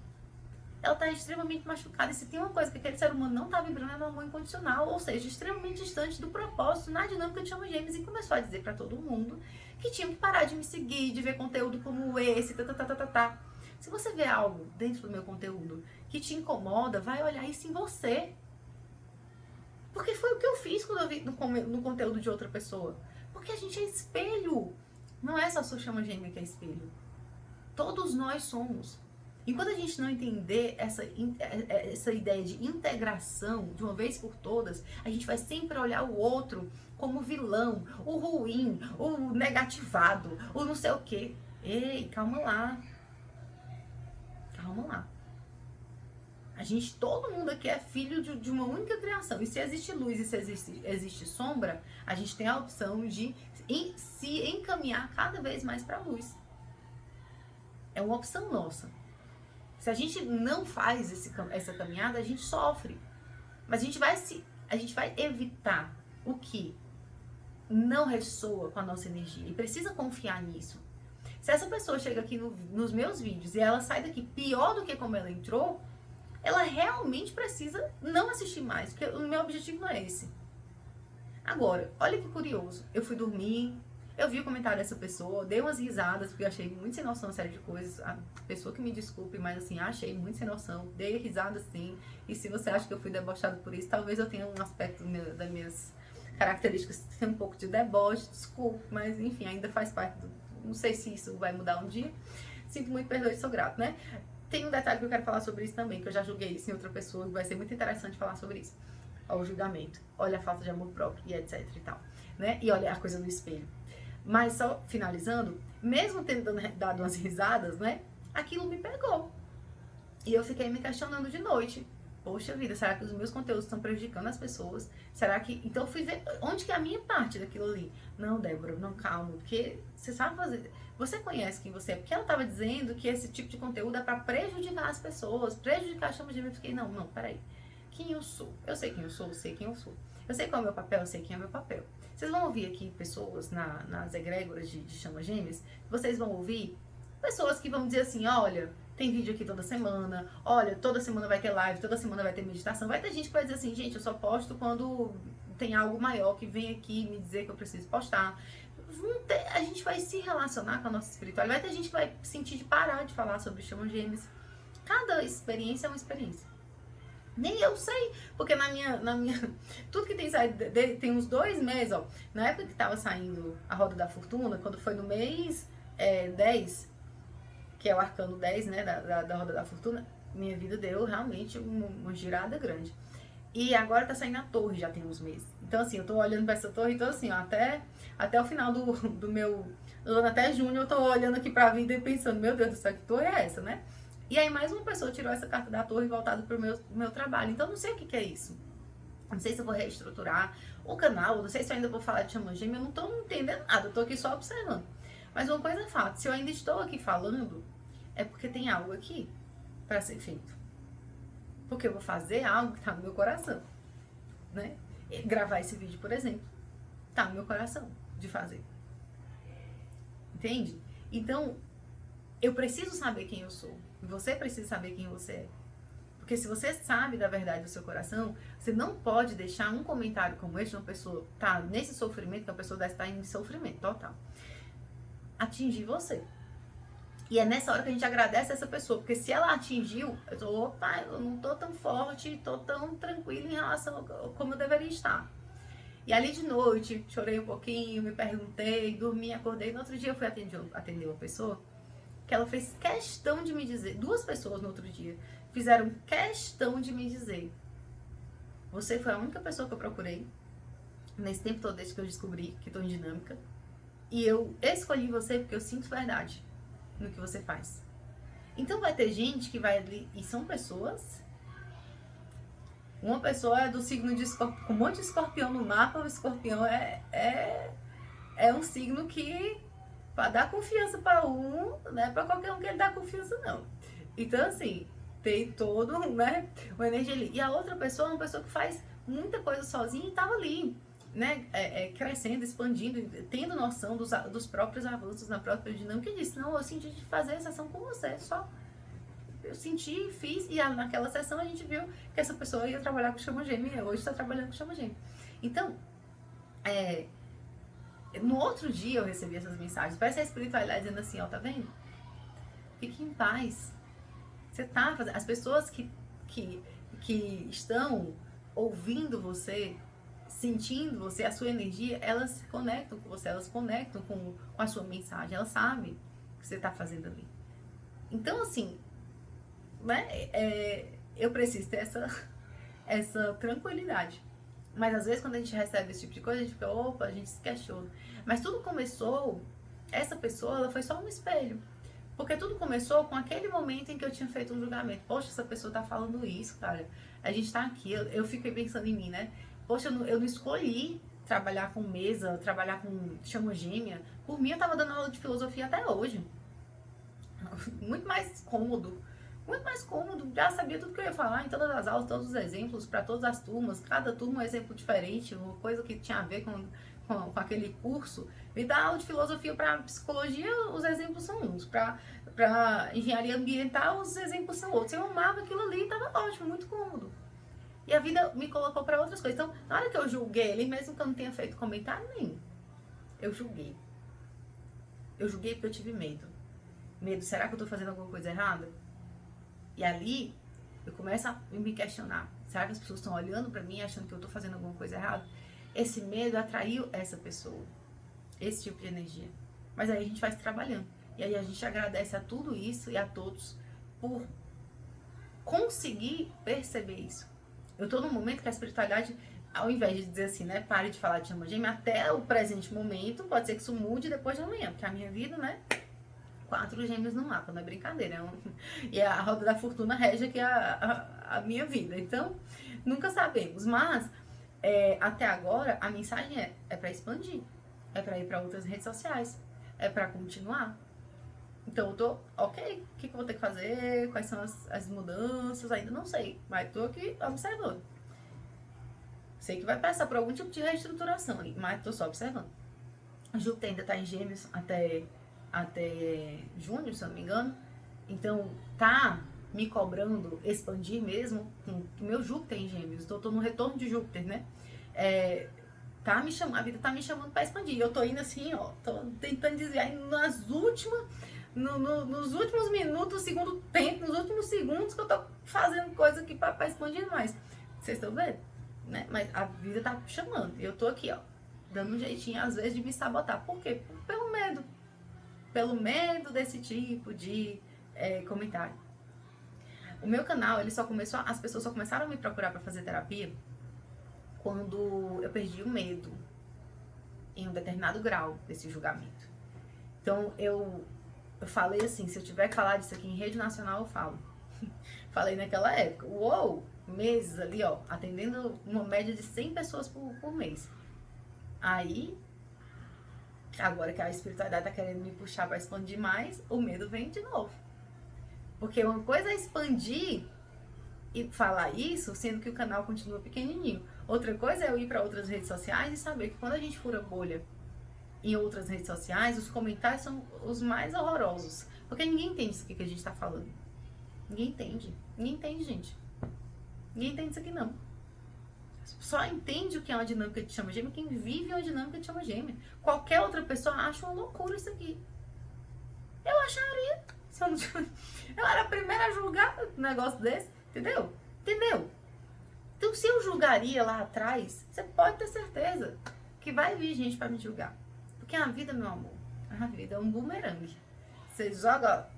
Ela está extremamente machucada. E se tem uma coisa que aquele ser humano não está vibrando, é no amor incondicional, ou seja, extremamente distante do propósito na dinâmica de Chama Gêmeas, e começou a dizer para todo mundo que tinham que parar de me seguir, de ver conteúdo como esse, Se você vê algo dentro do meu conteúdo que te incomoda, vai olhar isso em você. Porque foi o que eu fiz quando eu vi no conteúdo de outra pessoa. Porque a gente é espelho. Não é só a sua chama gêmea que é espelho. Todos nós somos. Enquanto a gente não entender essa ideia de integração de uma vez por todas, a gente vai sempre olhar o outro como vilão, o ruim, o negativado, o não sei o quê. Ei, calma lá. Calma lá. Todo mundo aqui é filho de uma única criação. E se existe luz e se existe sombra, a gente tem a opção de se encaminhar cada vez mais para a luz. É uma opção nossa. Se a gente não faz essa caminhada, a gente sofre. Mas a gente vai evitar o quê? não ressoa com a nossa energia e precisa confiar nisso. Se essa pessoa chega aqui nos meus vídeos e ela sai daqui pior do que como ela entrou, ela realmente precisa não assistir mais, porque o meu objetivo não é esse. Agora, olha que curioso, eu fui dormir, eu vi o comentário dessa pessoa, dei umas risadas, porque eu achei muito sem noção uma série de coisas. A pessoa que me desculpe, mas assim, achei muito sem noção, dei risada sim. E se você acha que eu fui debochado por isso, talvez eu tenha um aspecto das minhas características, tem um pouco de deboche, desculpe, mas enfim, ainda faz parte do... Não sei se isso vai mudar um dia. Sinto muito, perdoe, sou grato, né? Tem um detalhe que eu quero falar sobre isso também, que eu já julguei isso em outra pessoa, e vai ser muito interessante falar sobre isso. Olha o julgamento, olha a falta de amor próprio e etc e tal, né? E olha a coisa no espelho. Mas só finalizando, mesmo tendo dado umas risadas, né? Aquilo me pegou. E eu fiquei me questionando de noite. Poxa vida, será que os meus conteúdos estão prejudicando as pessoas? Será que... Então eu fui ver onde que é a minha parte daquilo ali. Não, Débora, não, calma, porque você sabe fazer... Você conhece quem você é. Porque ela estava dizendo que esse tipo de conteúdo é para prejudicar as pessoas, prejudicar a chama de mim. Eu fiquei, não, peraí. Quem eu sou? Eu sei quem eu sou, eu sei quem eu sou. Eu sei qual é o meu papel, eu sei quem é o meu papel. Vocês vão ouvir aqui pessoas nas egrégoras de chama gêmeas, vocês vão ouvir pessoas que vão dizer assim, olha, tem vídeo aqui toda semana, olha, toda semana vai ter live, toda semana vai ter meditação. Vai ter gente que vai dizer assim, gente, eu só posto quando tem algo maior que vem aqui me dizer que eu preciso postar. A gente vai se relacionar com a nossa espiritualidade, vai ter gente que vai sentir de parar de falar sobre chama gêmeas. Cada experiência é uma experiência. Nem eu sei, porque na minha tudo que tem saído, tem uns 2 meses, ó, na época que tava saindo a Roda da Fortuna, quando foi no mês 10, que é o arcano 10, né, da Roda da Fortuna, minha vida deu realmente uma girada grande. E agora tá saindo a torre, já tem uns meses. Então, assim, eu tô olhando pra essa torre, então, assim, ó, até o final do meu ano, até junho, eu tô olhando aqui pra vida e pensando, meu Deus do céu, que torre é essa, né? E aí mais uma pessoa tirou essa carta da torre voltada pro meu trabalho. Então, não sei o que é isso. Não sei se eu vou reestruturar o canal, não sei se eu ainda vou falar de chama gêmea, eu não tô entendendo nada, eu tô aqui só observando. Mas uma coisa é fato, se eu ainda estou aqui falando, é porque tem algo aqui para ser feito. Porque eu vou fazer algo que tá no meu coração, né? E gravar esse vídeo, por exemplo, tá no meu coração de fazer. Entende? Então, eu preciso saber quem eu sou. E você precisa saber quem você é. Porque se você sabe da verdade do seu coração, você não pode deixar um comentário como este, uma pessoa tá nesse sofrimento, que a pessoa deve estar em sofrimento total, atingir você. E é nessa hora que a gente agradece essa pessoa, porque se ela atingiu, eu tô, opa, eu não tô tão forte, tô tão tranquila em relação a como eu deveria estar. E ali de noite, chorei um pouquinho, me perguntei, dormi, acordei. No outro dia eu fui atender uma pessoa que ela fez questão de me dizer, 2 pessoas no outro dia fizeram questão de me dizer, você foi a única pessoa que eu procurei nesse tempo todo desde que eu descobri que estou em dinâmica, e eu escolhi você porque eu sinto verdade no que você faz. Então vai ter gente que vai ali, e são pessoas, uma pessoa é do signo de escorpião, com um monte de escorpião no mapa. O escorpião é um signo que para dar confiança para um, não é para qualquer um que ele dá confiança, não. Então, assim, tem todo, né, uma energia ali. E a outra pessoa é uma pessoa que faz muita coisa sozinha e tava ali, né, crescendo, expandindo, tendo noção dos próprios avanços na própria dinâmica, e disse, não, eu senti de fazer a sessão com você, só. Eu senti, fiz, e naquela sessão a gente viu que essa pessoa ia trabalhar com chama gêmea, e hoje está trabalhando com chama gêmea. Então, no outro dia eu recebi essas mensagens, parece a espiritualidade dizendo assim, ó, tá vendo? Fique em paz. Você tá fazendo... As pessoas que estão ouvindo você, sentindo você, a sua energia, elas se conectam com você, elas conectam com a sua mensagem, elas sabem o que você tá fazendo ali. Então, assim, né, eu preciso ter essa tranquilidade. Mas às vezes quando a gente recebe esse tipo de coisa, a gente fica, opa, a gente se questiona. Mas tudo começou, essa pessoa, ela foi só um espelho. Porque tudo começou com aquele momento em que eu tinha feito um julgamento. Poxa, essa pessoa tá falando isso, cara. A gente tá aqui, eu fico pensando em mim, né? Poxa, eu não escolhi trabalhar com mesa, trabalhar com chama gêmea. Por mim, eu tava dando aula de filosofia até hoje. Muito mais cômodo. Muito mais cômodo, já sabia tudo que eu ia falar em todas as aulas, todos os exemplos, para todas as turmas, cada turma um exemplo diferente, uma coisa que tinha a ver com com aquele curso, me dá aula de filosofia para psicologia, os exemplos são uns, para engenharia ambiental, os exemplos são outros. Eu amava aquilo ali, estava ótimo, muito cômodo. E a vida me colocou para outras coisas. Então, na hora que eu julguei ele, mesmo que eu não tenha feito comentário nenhum, eu julguei. Eu julguei porque eu tive medo. Medo, será que eu tô fazendo alguma coisa errada? E ali, eu começo a me questionar. Será que as pessoas estão olhando pra mim achando que eu tô fazendo alguma coisa errada? Esse medo atraiu essa pessoa. Esse tipo de energia. Mas aí a gente vai se trabalhando. E aí a gente agradece a tudo isso e a todos por conseguir perceber isso. Eu tô num momento que a espiritualidade, ao invés de dizer assim, né, pare de falar de chama gêmea, até o presente momento, pode ser que isso mude depois de amanhã, porque a minha vida, né, 4 gêmeos no mapa, não é brincadeira. E a roda da fortuna rege aqui a minha vida. Então, nunca sabemos. Mas, até agora, a mensagem é para expandir. É para ir para outras redes sociais. É para continuar. Então, eu tô, ok, o que eu vou ter que fazer? Quais são as mudanças? Ainda não sei. Mas tô aqui observando. Sei que vai passar por algum tipo de reestruturação aí, mas tô só observando. A Júpiter ainda tá em Gêmeos até junho, se eu não me engano. Então, tá me cobrando expandir mesmo. O meu Júpiter em Gêmeos. Então, eu tô no retorno de Júpiter, né? Tá me chamando, a vida tá me chamando pra expandir. Eu tô indo assim, ó. Tô tentando desviar nos últimos minutos, segundo tempo, nos últimos segundos que eu tô fazendo coisa aqui pra expandir mais. Vocês estão vendo? Né? Mas a vida tá chamando. Eu tô aqui, ó. Dando um jeitinho, às vezes, de me sabotar. Por quê? Pelo medo. Pelo medo desse tipo de comentário. O meu canal, as pessoas só começaram a me procurar para fazer terapia quando eu perdi o medo em um determinado grau desse julgamento. Então, eu falei assim, se eu tiver que falar disso aqui em rede nacional, eu falo. Falei naquela época. Uou! Meses ali, ó, atendendo uma média de 100 pessoas por mês. Aí, agora que a espiritualidade tá querendo me puxar para expandir mais, o medo vem de novo. Porque uma coisa é expandir e falar isso, sendo que o canal continua pequenininho. Outra coisa é eu ir para outras redes sociais e saber que quando a gente fura bolha em outras redes sociais, os comentários são os mais horrorosos. Porque ninguém entende isso aqui que a gente tá falando. Ninguém entende. Ninguém entende, gente. Ninguém entende isso aqui, não. Só entende o que é uma dinâmica de chama gêmea quem vive uma dinâmica de chama gêmea. Qualquer outra pessoa acha uma loucura isso aqui. Eu acharia. Se eu, não... eu era a primeira a julgar um negócio desse. Entendeu? Então, se eu julgaria lá atrás, você pode ter certeza que vai vir gente pra me julgar. Porque a vida, meu amor, a vida é um bumerangue. Você joga,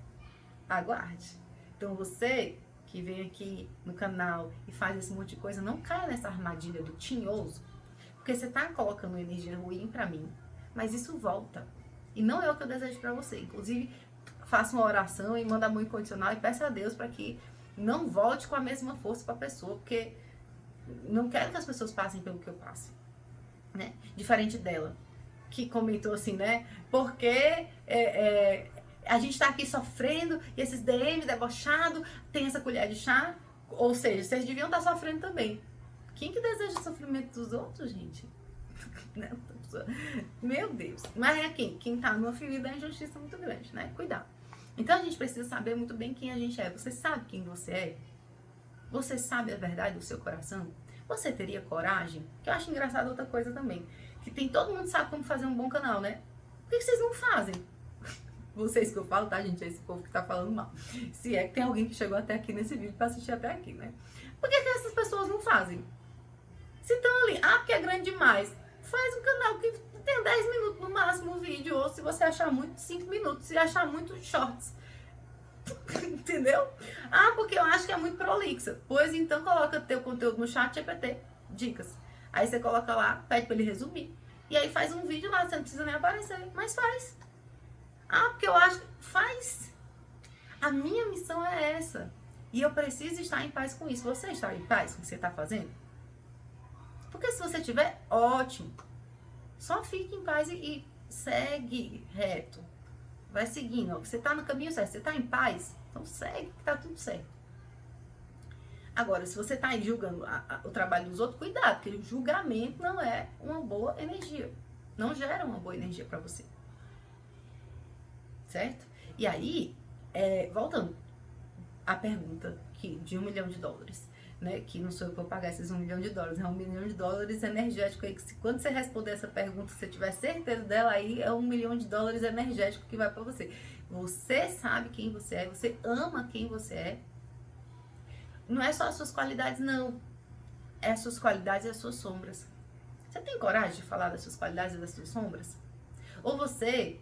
aguarde. Então, você que vem aqui no canal e faz esse monte de coisa, não caia nessa armadilha do tinhoso, porque você tá colocando energia ruim pra mim, mas isso volta. E não é o que eu desejo pra você. Inclusive, faça uma oração e manda amor incondicional e peça a Deus pra que não volte com a mesma força pra pessoa, porque não quero que as pessoas passem pelo que eu passo, né? Diferente dela, que comentou assim, né? Porque a gente tá aqui sofrendo e esses DM debochados tem essa colher de chá. Ou seja, vocês deviam estar sofrendo também. Quem que deseja o sofrimento dos outros, gente? Meu Deus. Mas é quem tá numa ferida da injustiça muito grande, né? Cuidado. Então a gente precisa saber muito bem quem a gente é. Você sabe quem você é? Você sabe a verdade do seu coração? Você teria coragem? Que eu acho engraçado outra coisa também. Que todo mundo sabe como fazer um bom canal, né? Por que vocês não fazem? Vocês que eu falo, tá, gente? É esse povo que tá falando mal. Se é que tem alguém que chegou até aqui nesse vídeo pra assistir até aqui, né? Por que essas pessoas não fazem? Se estão ali, porque é grande demais. Faz um canal que tem 10 minutos no máximo o vídeo. Ou se você achar muito, 5 minutos. Se achar muito, shorts. Entendeu? Porque eu acho que é muito prolixa. Pois então coloca teu conteúdo no chat GPT. Dicas. Aí você coloca lá, pede pra ele resumir. E aí faz um vídeo lá, você não precisa nem aparecer. Mas faz. Porque eu acho que faz. A minha missão é essa. E eu preciso estar em paz com isso. Você está em paz com o que você está fazendo? Porque se você tiver, ótimo. Só fique em paz e segue reto. Vai seguindo. Você está no caminho certo. Você está em paz? Então segue que tá tudo certo. Agora, se você está aí julgando o trabalho dos outros, cuidado. Porque o julgamento não é uma boa energia. não gera uma boa energia para você. Certo? E aí, voltando à pergunta de $1 milhão, né? Que não sou eu que vou pagar esses $1 milhão, é $1 milhão energético aí, que quando você responder essa pergunta, se você tiver certeza dela, aí é $1 milhão energético que vai para você. Você sabe quem você é, você ama quem você é. Não é só as suas qualidades, não. É as suas qualidades e as suas sombras. Você tem coragem de falar das suas qualidades e das suas sombras? Ou você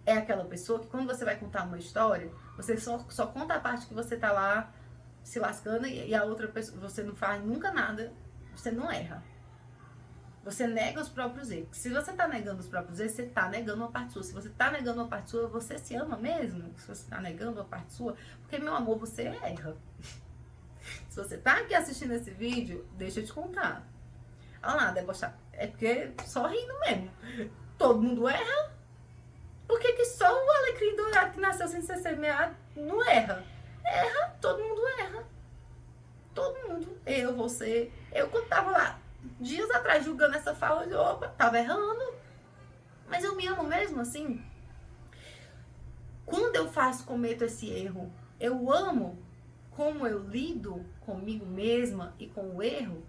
é aquela pessoa que quando você vai contar uma história, você só conta a parte que você tá lá se lascando e a outra pessoa, você não faz nunca nada, você não erra. Você nega os próprios erros. Se você tá negando os próprios erros, você tá negando uma parte sua. Se você tá negando uma parte sua, você se ama mesmo? Se você tá negando uma parte sua, porque, meu amor, você erra. Se você tá aqui assistindo esse vídeo, deixa eu te contar. Olha lá, debochar. É porque só rindo mesmo. Todo mundo erra. Por que só o alecrim dourado que nasceu sem ser semeado não erra? Erra, todo mundo erra. Todo mundo. Eu, você. Eu quando tava lá, dias atrás, julgando essa fala, eu, opa, tava errando. Mas eu me amo mesmo assim. Quando eu cometo esse erro, eu amo como eu lido comigo mesma e com o erro.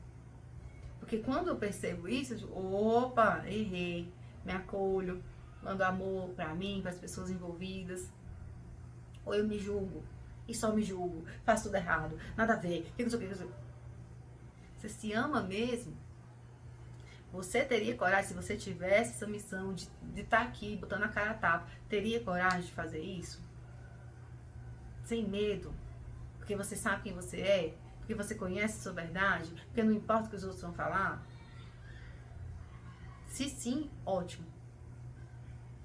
Porque quando eu percebo isso, eu digo, opa, errei, me acolho, mando amor pra mim, para as pessoas envolvidas. Ou eu me julgo, e só me julgo, faço tudo errado, nada a ver, que não sei o que. Você se ama mesmo? Você teria coragem, se você tivesse essa missão de estar aqui, botando a cara a tapa, teria coragem de fazer isso? Sem medo? Porque você sabe quem você é? Porque você conhece a sua verdade? Porque não importa o que os outros vão falar? Se sim, ótimo.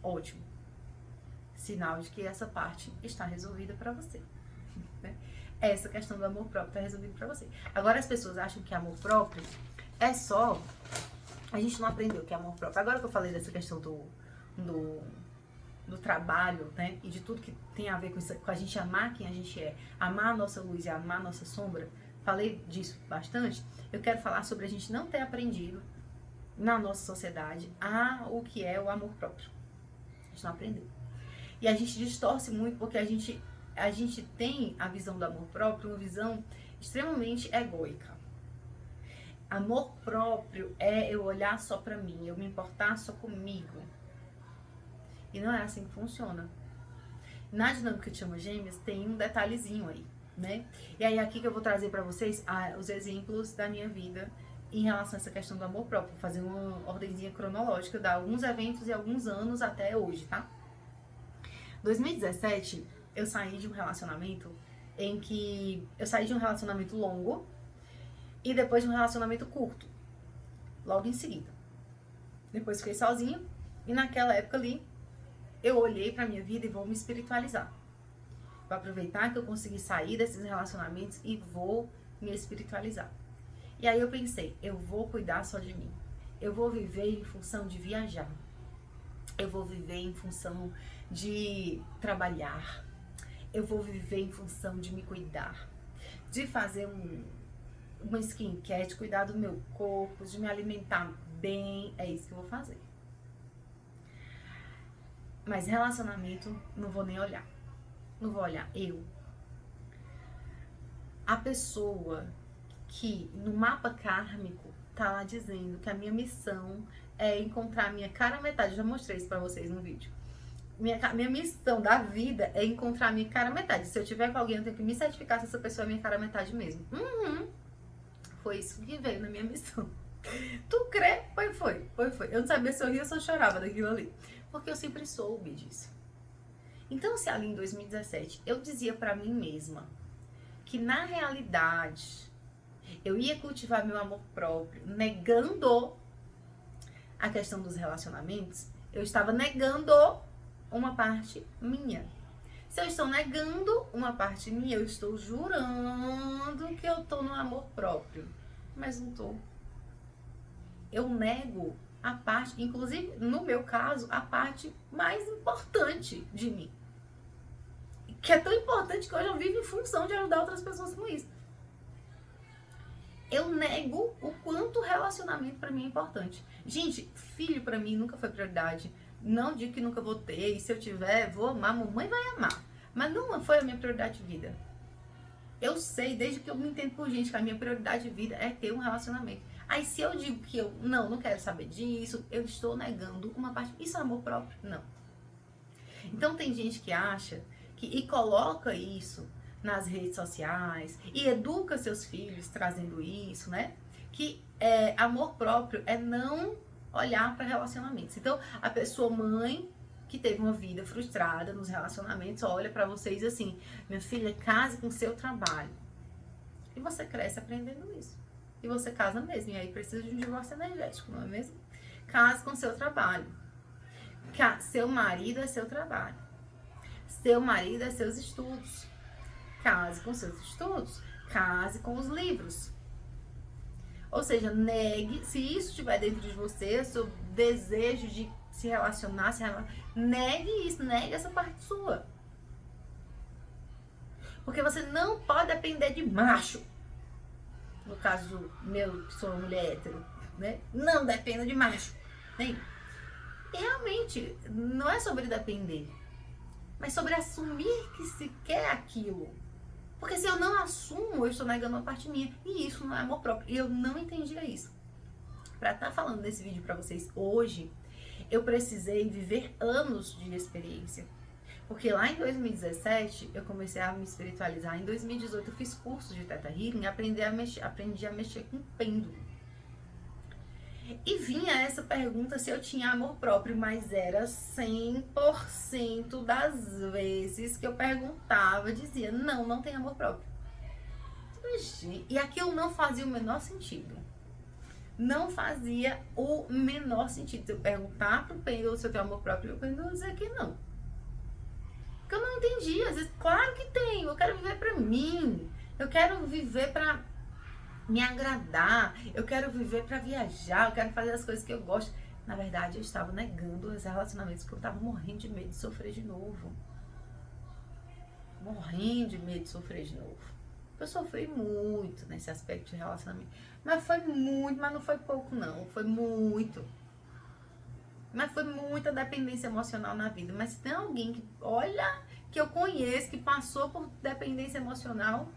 Ótimo. Sinal de que essa parte está resolvida para você. Né? Essa questão do amor próprio está resolvida para você. Agora as pessoas acham que amor próprio é só... A gente não aprendeu o que é amor próprio. Agora que eu falei dessa questão do trabalho, né? E de tudo que tem a ver com isso, com a gente amar quem a gente é, amar a nossa luz e amar a nossa sombra, falei disso bastante. Eu quero falar sobre a gente não ter aprendido na nossa sociedade o que é o amor próprio. A gente não aprendeu. E a gente distorce muito porque a gente tem a visão do amor próprio, uma visão extremamente egóica. Amor próprio é eu olhar só pra mim, eu me importar só comigo. E não é assim que funciona. Na dinâmica de chama gêmeas tem um detalhezinho aí, né? E aí aqui que eu vou trazer pra vocês os exemplos da minha vida em relação a essa questão do amor próprio. Vou fazer uma ordenzinha cronológica, dar alguns eventos e alguns anos até hoje, tá? 2017, eu saí de um relacionamento longo e depois de um relacionamento curto, logo em seguida. Depois fiquei sozinha e naquela época ali, eu olhei pra minha vida e vou me espiritualizar. Vou aproveitar que eu consegui sair desses relacionamentos e vou me espiritualizar. E aí eu pensei, eu vou cuidar só de mim. Eu vou viver em função de viajar. Eu vou viver em função de trabalhar. Eu vou viver em função de me cuidar. De fazer uma skincare, de cuidar do meu corpo, de me alimentar bem. É isso que eu vou fazer. Mas relacionamento, não vou nem olhar. Não vou olhar. A pessoa que no mapa kármico tá lá dizendo que a minha missão é encontrar a minha cara metade. Eu já mostrei isso pra vocês no vídeo. Minha missão da vida é encontrar a minha cara metade. Se eu tiver com alguém, eu tenho que me certificar se essa pessoa é minha cara metade mesmo. Foi isso que veio na minha missão. Tu crê? Foi. Eu não sabia se eu ria ou se eu chorava daquilo ali. Porque eu sempre soube disso. Então, se ali em 2017 eu dizia pra mim mesma que na realidade eu ia cultivar meu amor próprio, negando a questão dos relacionamentos, eu estava negando uma parte minha. Se eu estou negando uma parte minha, eu estou jurando que eu estou no amor próprio. Mas não estou. Eu nego a parte, inclusive, no meu caso, a parte mais importante de mim. Que é tão importante que hoje eu vivo em função de ajudar outras pessoas com isso. eu nego o quanto o relacionamento pra mim é importante. Gente, filho pra mim nunca foi prioridade. Não digo que nunca vou ter, e se eu tiver, vou amar, mamãe vai amar. Mas não foi a minha prioridade de vida. Eu sei, desde que eu me entendo por gente, que a minha prioridade de vida é ter um relacionamento. Aí se eu digo que eu não quero saber disso, eu estou negando uma parte. Isso é amor próprio? Não. Então tem gente que acha e coloca isso nas redes sociais e educa seus filhos trazendo isso, né? Que amor próprio é não olhar para relacionamentos. Então a pessoa mãe que teve uma vida frustrada nos relacionamentos olha para vocês assim: minha filha, case com seu trabalho. E você cresce aprendendo isso. E você casa mesmo. E aí precisa de um divórcio energético, não é mesmo? Case com seu trabalho. Seu marido é seu trabalho. Seu marido é seus estudos. Case com seus estudos. Case com os livros. Ou seja, negue, se isso estiver dentro de você, seu desejo de se relacionar, negue isso, negue essa parte sua. Porque você não pode depender de macho. No caso meu, que sou uma mulher hétero, né? Não dependa de macho. Nem. E realmente, não é sobre depender, mas sobre assumir que se quer aquilo. Porque se eu não assumo, eu estou negando uma parte minha. E isso não é amor próprio. E eu não entendia isso. Pra estar falando desse vídeo pra vocês hoje, eu precisei viver anos de experiência. Porque lá em 2017, eu comecei a me espiritualizar. Em 2018, eu fiz curso de Theta Healing, aprendi a mexer com pêndulo. E vinha essa pergunta se eu tinha amor próprio, mas era 100% das vezes que eu perguntava, dizia, não tem amor próprio. E aquilo não fazia o menor sentido. Não fazia o menor sentido. Se eu perguntar pro pêndulo se eu tenho amor próprio, o pêndulo dizia que não. Porque eu não entendi. Às vezes, claro que tenho. Eu quero viver pra mim. Eu quero viver pra me agradar, eu quero viver pra viajar, eu quero fazer as coisas que eu gosto. Na verdade, eu estava negando os relacionamentos porque eu estava morrendo de medo de sofrer de novo. Morrendo de medo de sofrer de novo. Eu sofri muito nesse aspecto de relacionamento. Mas foi muito, mas não foi pouco não, foi muito. Mas foi muita dependência emocional na vida. Mas se tem alguém que, olha, que eu conheço, que passou por dependência emocional,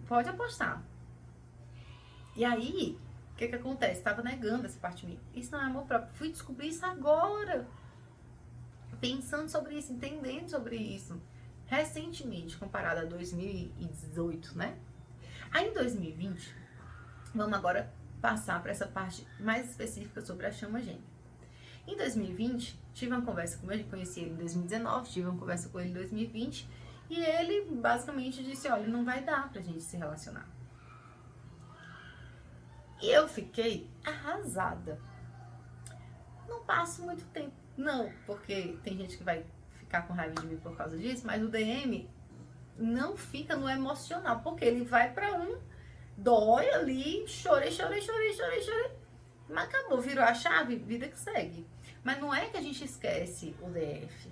pode apostar. E aí, o que acontece? Estava negando essa parte minha. Isso não é amor próprio. Fui descobrir isso agora. Pensando sobre isso, entendendo sobre isso. Recentemente, comparado a 2018, né? Aí em 2020, vamos agora passar para essa parte mais específica sobre a chama gêmea. Em 2020, tive uma conversa com ele, conheci ele em 2019, tive uma conversa com ele em 2020, e ele basicamente disse, olha, não vai dar pra gente se relacionar. E eu fiquei arrasada. Não passo muito tempo, não, porque tem gente que vai ficar com raiva de mim por causa disso, mas o DM não fica no emocional, porque ele vai pra dói ali, chorei, mas acabou, virou a chave, vida que segue. Mas não é que a gente esquece o DF,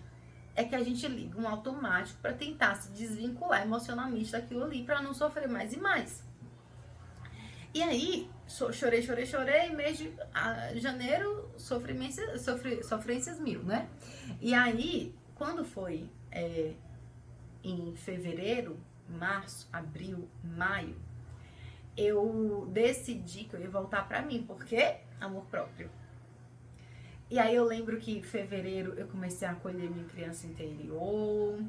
é que a gente liga um automático pra tentar se desvincular emocionalmente daquilo ali, pra não sofrer mais e mais. E aí, chorei, mês de janeiro, sofrências mil, né? E aí, quando foi em fevereiro, março, abril, maio, eu decidi que eu ia voltar pra mim, porque amor próprio. E aí eu lembro que em fevereiro eu comecei a acolher minha criança interior,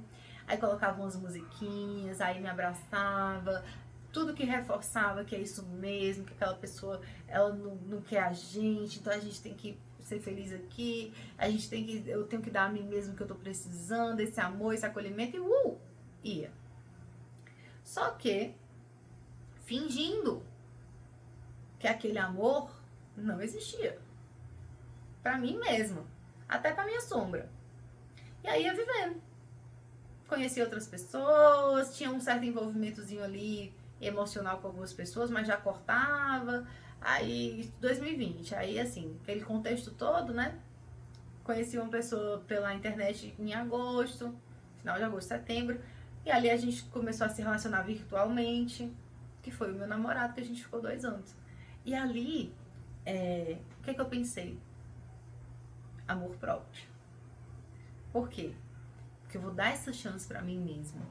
aí colocava umas musiquinhas, aí me abraçava, tudo que reforçava que é isso mesmo, que aquela pessoa, ela não quer a gente, então a gente tem que ser feliz aqui, eu tenho que dar a mim mesmo que eu tô precisando, esse amor, esse acolhimento, e ia. Só que, fingindo que aquele amor não existia. Pra mim mesma, até pra minha sombra. E aí ia vivendo. Conheci outras pessoas, tinha um certo envolvimentozinho ali, emocional com algumas pessoas, mas já cortava. Aí, 2020, aí assim, aquele contexto todo, né? Conheci uma pessoa pela internet em agosto, final de agosto, setembro, e ali a gente começou a se relacionar virtualmente. que foi o meu namorado, que a gente ficou 2 anos. E ali, o que eu pensei? Amor próprio. Por quê? Porque eu vou dar essa chance pra mim mesma.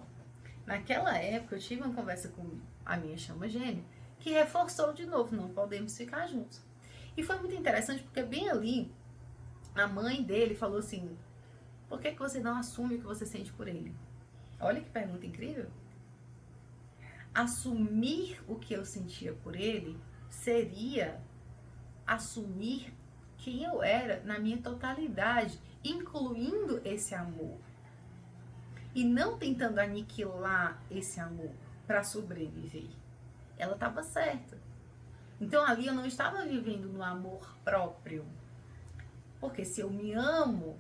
Naquela época, eu tive uma conversa com a minha chama gêmea, que reforçou de novo, não podemos ficar juntos. E foi muito interessante, porque bem ali, a mãe dele falou assim, por que você não assume o que você sente por ele? Olha que pergunta incrível. Assumir o que eu sentia por ele seria assumir quem eu era na minha totalidade, incluindo esse amor. E não tentando aniquilar esse amor para sobreviver. Ela estava certa. Então ali eu não estava vivendo no amor próprio. Porque se eu me amo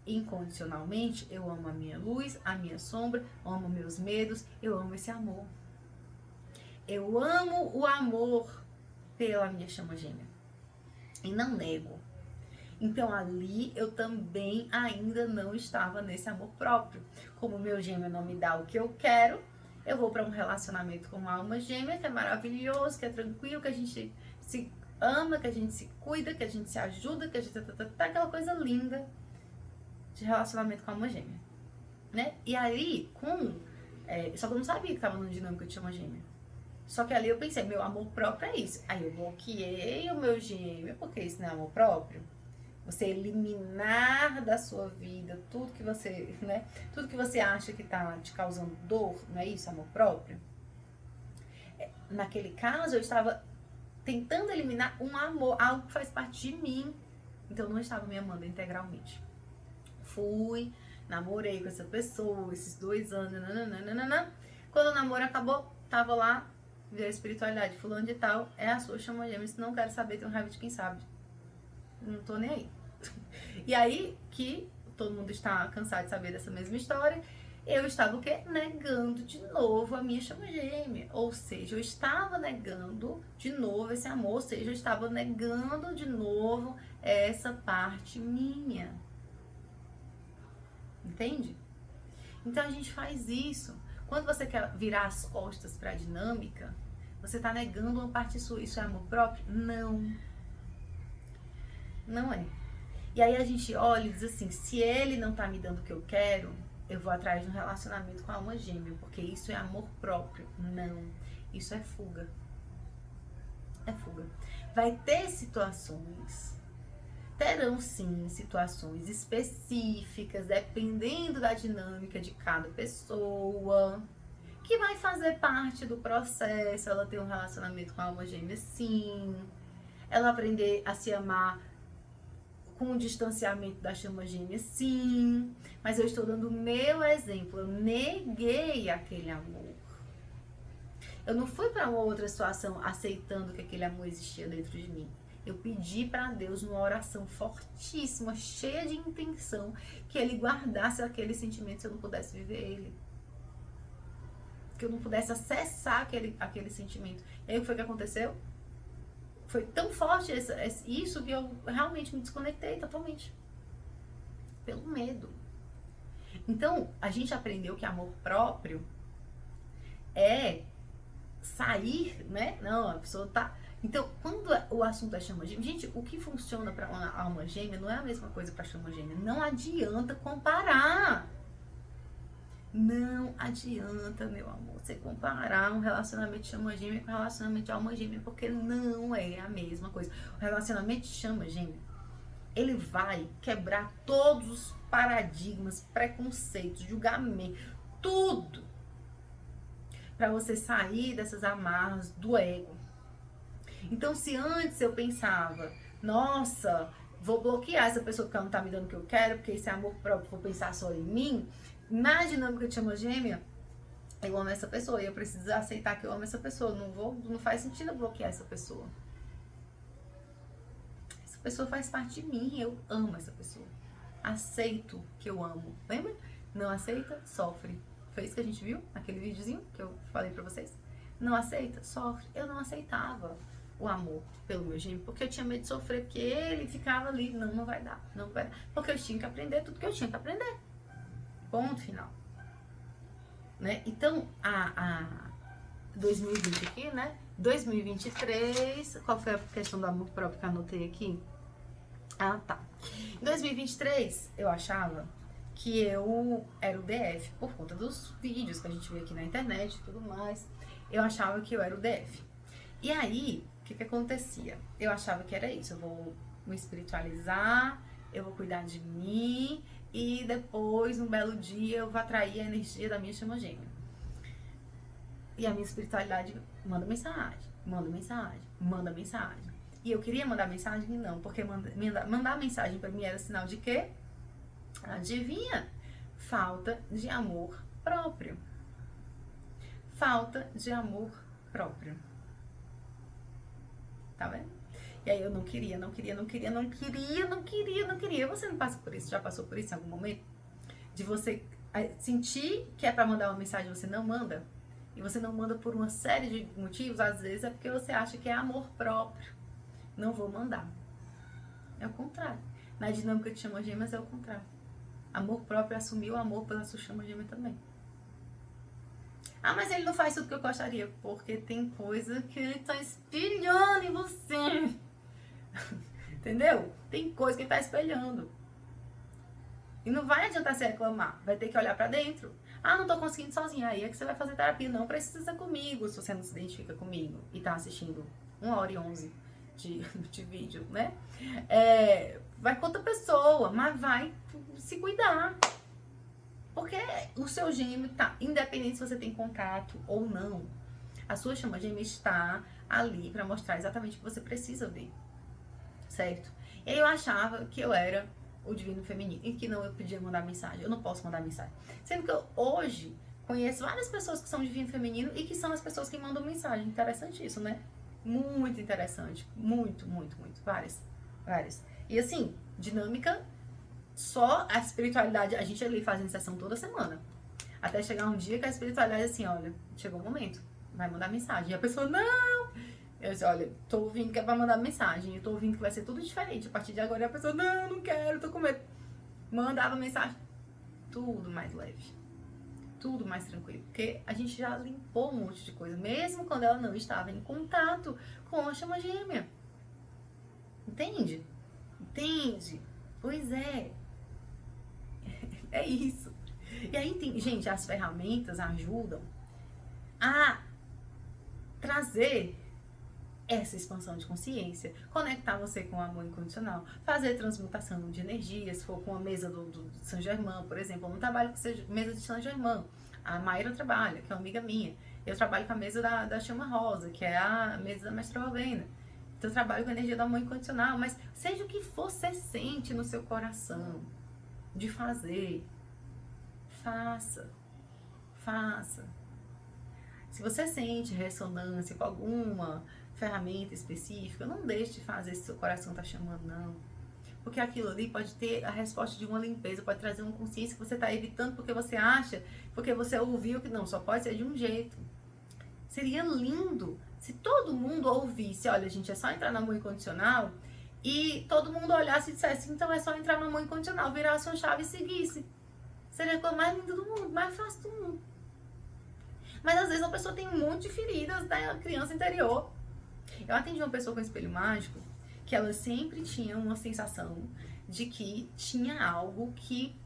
incondicionalmente, eu amo a minha luz, a minha sombra, amo meus medos, eu amo esse amor. Eu amo o amor pela minha chama gêmea. E não nego. Então ali eu também ainda não estava nesse amor próprio. Como o meu gêmeo não me dá o que eu quero, eu vou para um relacionamento com uma alma gêmea que é maravilhoso, que é tranquilo, que a gente se ama, que a gente se cuida, que a gente se ajuda, que a gente tá aquela coisa linda de relacionamento com a alma gêmea, né? E aí, só que eu não sabia que tava numa dinâmica de chama gêmea. Só que ali eu pensei, meu amor próprio é isso. Aí eu bloqueei o meu gêmeo, porque isso não é amor próprio. Você eliminar da sua vida tudo que você, né? Tudo que você acha que tá te causando dor, não é isso, amor próprio? Naquele caso, eu estava tentando eliminar um amor, algo que faz parte de mim. Então, eu não estava me amando integralmente. Fui, namorei com essa pessoa, esses 2 anos, nananana. Quando o namoro acabou, tava lá, veio a espiritualidade, fulano de tal, é a sua chama gêmea, se não quero saber, tem um raiva de quem sabe. Não tô nem aí. E aí, que todo mundo está cansado de saber dessa mesma história, eu estava o quê? Negando de novo a minha chama gêmea. Ou seja, eu estava negando de novo esse amor, ou seja, eu estava negando de novo essa parte minha. Entende? Então a gente faz isso. Quando você quer virar as costas para a dinâmica, você está negando uma parte sua. Isso é amor próprio? Não. Não é. E aí a gente olha e diz assim, se ele não tá me dando o que eu quero, eu vou atrás de um relacionamento com a alma gêmea, porque isso é amor próprio. Não. Isso é fuga. É fuga. Vai ter situações, terão sim situações específicas, dependendo da dinâmica de cada pessoa, que vai fazer parte do processo. Ela ter um relacionamento com a alma gêmea, sim. Ela aprender a se amar com o distanciamento da chama gêmea, sim. Mas eu estou dando o meu exemplo. Eu neguei aquele amor. Eu não fui para uma outra situação aceitando que aquele amor existia dentro de mim. Eu pedi para Deus numa oração fortíssima, cheia de intenção, que Ele guardasse aquele sentimento se eu não pudesse viver ele. Que eu não pudesse acessar aquele sentimento. E aí o que foi que aconteceu? Foi tão forte isso que eu realmente me desconectei totalmente. Pelo medo. Então, a gente aprendeu que amor próprio é sair, né? Não, a pessoa tá... Então, quando o assunto é chama gêmea... Gente, o que funciona para uma alma gêmea não é a mesma coisa para chama gêmea. Não adianta comparar. Não adianta, meu amor, você comparar um relacionamento de chama gêmea com um relacionamento de alma gêmea, porque não é a mesma coisa. O relacionamento de chama gêmea, ele vai quebrar todos os paradigmas, preconceitos, julgamentos, tudo, para você sair dessas amarras do ego. Então, se antes eu pensava, nossa, vou bloquear essa pessoa porque ela não tá me dando o que eu quero, porque esse é amor próprio, vou pensar só em mim, na dinâmica de chama gêmea, eu amo essa pessoa e eu preciso aceitar que eu amo essa pessoa. Não faz sentido eu bloquear essa pessoa. Essa pessoa faz parte de mim, eu amo essa pessoa. Aceito que eu amo. Lembra? Não aceita, sofre. Foi isso que a gente viu naquele videozinho que eu falei pra vocês? Não aceita, sofre. Eu não aceitava o amor pelo meu gêmeo, porque eu tinha medo de sofrer, porque ele ficava ali, não vai dar, não vai dar. Porque eu tinha que aprender tudo que eu tinha que aprender. Ponto final. Né? Então, 2020 aqui, né? 2023, qual foi a questão do amor próprio que eu anotei aqui? Ah, tá. Em 2023, eu achava que eu era o DF, por conta dos vídeos que a gente vê aqui na internet e tudo mais. Eu achava que eu era o DF. E aí, o que acontecia? Eu achava que era isso, eu vou me espiritualizar, eu vou cuidar de mim e depois, num belo dia, eu vou atrair a energia da minha chama gêmea. E a minha espiritualidade manda mensagem, manda mensagem, manda mensagem. E eu queria mandar mensagem e não, porque mandar mensagem pra mim era sinal de quê? Adivinha? Falta de amor próprio. Falta de amor próprio. Tá vendo? E aí eu não queria. Você não passa por isso? Já passou por isso em algum momento? De você sentir que é pra mandar uma mensagem e você não manda? E você não manda por uma série de motivos, às vezes é porque você acha que é amor próprio. Não vou mandar. É o contrário. Na dinâmica de chama gêmeas é o contrário. Amor próprio é assumir o amor pela sua chama gêmea também. Ah, mas ele não faz tudo que eu gostaria. Porque tem coisa que ele tá espelhando em você. Entendeu? Tem coisa que ele tá espelhando. E não vai adiantar você reclamar. Vai ter que olhar pra dentro. Ah, não tô conseguindo sozinha. Aí é que você vai fazer terapia. Não precisa comigo, se você não se identifica comigo. E tá assistindo 1h11 de vídeo, né? Vai com outra pessoa, mas vai se cuidar. Porque o seu gêmeo tá, independente se você tem contato ou não, a sua chama gêmea está ali pra mostrar exatamente o que você precisa ver. Certo? E aí eu achava que eu era o divino feminino e que não eu podia mandar mensagem. Eu não posso mandar mensagem. Sendo que eu hoje conheço várias pessoas que são divino feminino e que são as pessoas que mandam mensagem. Interessante isso, né? Muito interessante. Muito. Várias. E assim, dinâmica, só a espiritualidade, a gente ali fazendo sessão toda semana. Até chegar um dia que a espiritualidade assim, olha, chegou o momento, vai mandar mensagem. E a pessoa, não! Eu disse, olha, tô ouvindo que é pra mandar mensagem, eu tô ouvindo que vai ser tudo diferente a partir de agora. E a pessoa, não quero, tô com medo. Mandava mensagem, tudo mais leve, tudo mais tranquilo, porque a gente já limpou um monte de coisa, mesmo quando ela não estava em contato com a chama gêmea. Entende? Pois é. É isso. E aí, gente, as ferramentas ajudam a trazer essa expansão de consciência, conectar você com o amor incondicional, fazer transmutação de energia, se for com a mesa do Saint Germain, por exemplo. Eu não trabalho com mesa de Saint Germain, a Mayra trabalha, que é uma amiga minha. Eu trabalho com a mesa da Chama Rosa, que é a mesa da Mestra Rovena. Então eu trabalho com a energia do amor incondicional, mas seja o que for, você sente no seu coração de fazer, faça. Se você sente ressonância com alguma ferramenta específica, não deixe de fazer se seu coração tá chamando, não. Porque aquilo ali pode ter a resposta de uma limpeza, pode trazer uma consciência que você tá evitando porque você acha, porque você ouviu que não, só pode ser de um jeito. Seria lindo se todo mundo ouvisse, olha, gente, é só entrar no amor incondicional, e todo mundo olhasse e dissesse, então é só entrar no amor incondicional, virasse uma chave e seguisse. Seria a coisa mais linda do mundo, mais fácil do mundo. Mas às vezes a pessoa tem um monte de feridas da criança interior. Eu atendi uma pessoa com espelho mágico que ela sempre tinha uma sensação de que tinha algo que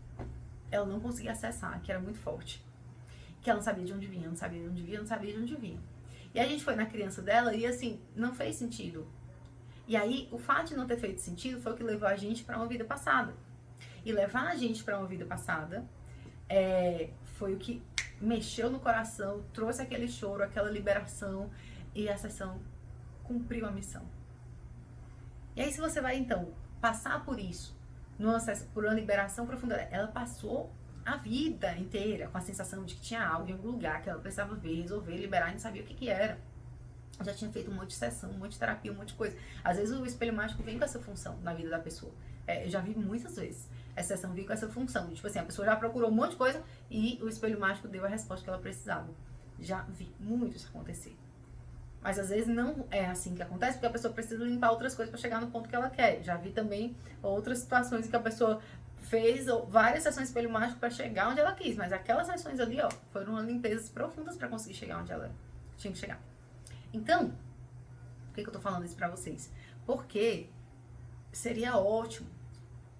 ela não conseguia acessar, que era muito forte. Que ela não sabia de onde vinha, não sabia de onde vinha. E a gente foi na criança dela e assim, não fez sentido. E aí, o fato de não ter feito sentido foi o que levou a gente para uma vida passada. E levar a gente para uma vida passada foi o que mexeu no coração, trouxe aquele choro, aquela liberação, e a sessão cumpriu a missão. E aí, se você vai, então, passar por isso, por uma liberação profunda, ela passou a vida inteira com a sensação de que tinha algo em algum lugar que ela precisava ver, resolver, liberar, e não sabia o que era. Eu já tinha feito um monte de sessão, um monte de terapia, um monte de coisa. Às vezes o espelho mágico vem com essa função na vida da pessoa. Eu já vi muitas vezes. Essa sessão veio com essa função. Tipo assim, a pessoa já procurou um monte de coisa e o espelho mágico deu a resposta que ela precisava. Já vi muito isso acontecer. Mas às vezes não é assim que acontece, porque a pessoa precisa limpar outras coisas para chegar no ponto que ela quer. Já vi também outras situações em que a pessoa fez várias sessões de espelho mágico para chegar onde ela quis, mas aquelas sessões ali, ó, foram limpezas profundas para conseguir chegar onde ela tinha que chegar. Então, por que eu tô falando isso pra vocês? Porque seria ótimo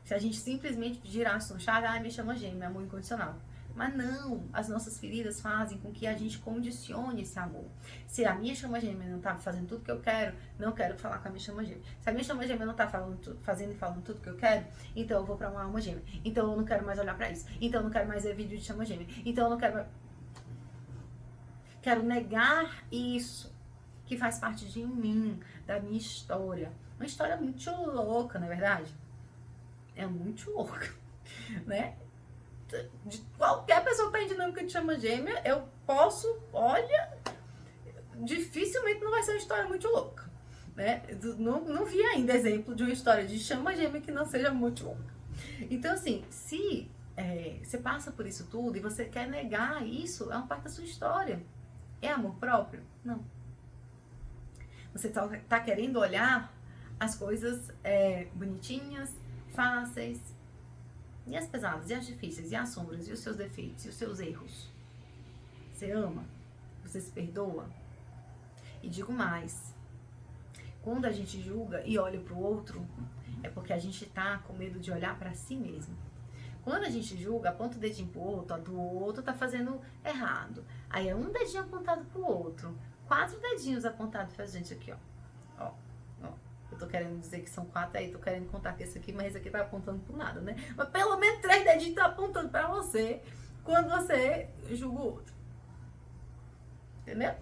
se a gente simplesmente girasse um chave, me chama gêmea, amor incondicional. Mas não, as nossas feridas fazem com que a gente condicione esse amor. Se a minha chama gêmea não tá fazendo tudo que eu quero, não quero falar com a minha chama gêmea. Se a minha chama gêmea não tá fazendo e falando tudo que eu quero, então eu vou pra uma alma gêmea. Então eu não quero mais olhar pra isso. Então eu não quero mais ver vídeo de chama gêmea. Então eu não quero mais... Quero negar isso, que faz parte de mim, da minha história. Uma história muito louca, não é verdade? É muito louca, né? De qualquer pessoa que tá em dinâmica de chama gêmea, eu posso, olha, dificilmente não vai ser uma história muito louca, né? Não vi ainda exemplo de uma história de chama gêmea que não seja muito louca. Então, assim, se você passa por isso tudo e você quer negar isso, é uma parte da sua história. É amor próprio? Não. Você tá querendo olhar as coisas bonitinhas, fáceis, e as pesadas, e as difíceis, e as sombras, e os seus defeitos, e os seus erros. Você ama? Você se perdoa? E digo mais, quando a gente julga e olha pro outro, é porque a gente tá com medo de olhar pra si mesmo. Quando a gente julga, aponta o dedinho pro outro, ó, do outro tá fazendo errado. Aí é um dedinho apontado pro outro, 4 dedinhos apontados pra gente aqui, ó. Eu tô querendo dizer que são 4 aí, tô querendo contar que esse aqui, mas esse aqui tá apontando pro nada, né? Mas pelo menos 3 dedinhos tá apontando pra você quando você julga o outro. Entendeu?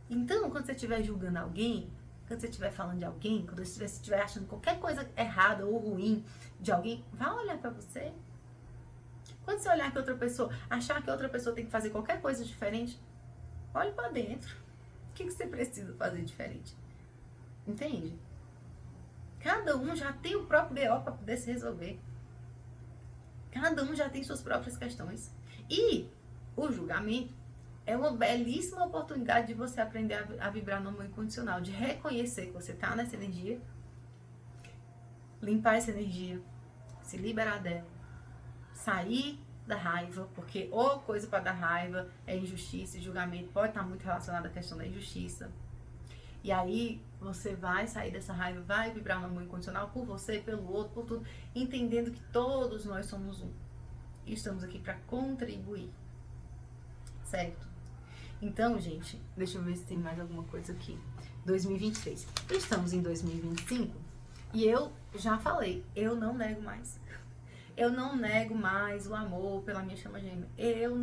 Então, quando você estiver julgando alguém, quando você estiver falando de alguém, quando você estiver achando qualquer coisa errada ou ruim de alguém, vá olhar pra você. Quando você olhar que outra pessoa, achar que outra pessoa tem que fazer qualquer coisa diferente, olhe pra dentro. O que você precisa fazer diferente? Entende? Cada um já tem o próprio BO para poder se resolver. Cada um já tem suas próprias questões. E o julgamento é uma belíssima oportunidade de você aprender a vibrar no amor incondicional, de reconhecer que você tá nessa energia, limpar essa energia, se liberar dela, sair da raiva, porque ou coisa para dar raiva é injustiça e julgamento pode estar muito relacionado à questão da injustiça. E aí você vai sair dessa raiva, vai vibrar no amor incondicional por você, pelo outro, por tudo, entendendo que todos nós somos um. E estamos aqui para contribuir. Certo? Então, gente, deixa eu ver se tem mais alguma coisa aqui. 2023. Estamos em 2025 e eu já falei, eu não nego mais. Eu não nego mais o amor pela minha chama gêmea. Eu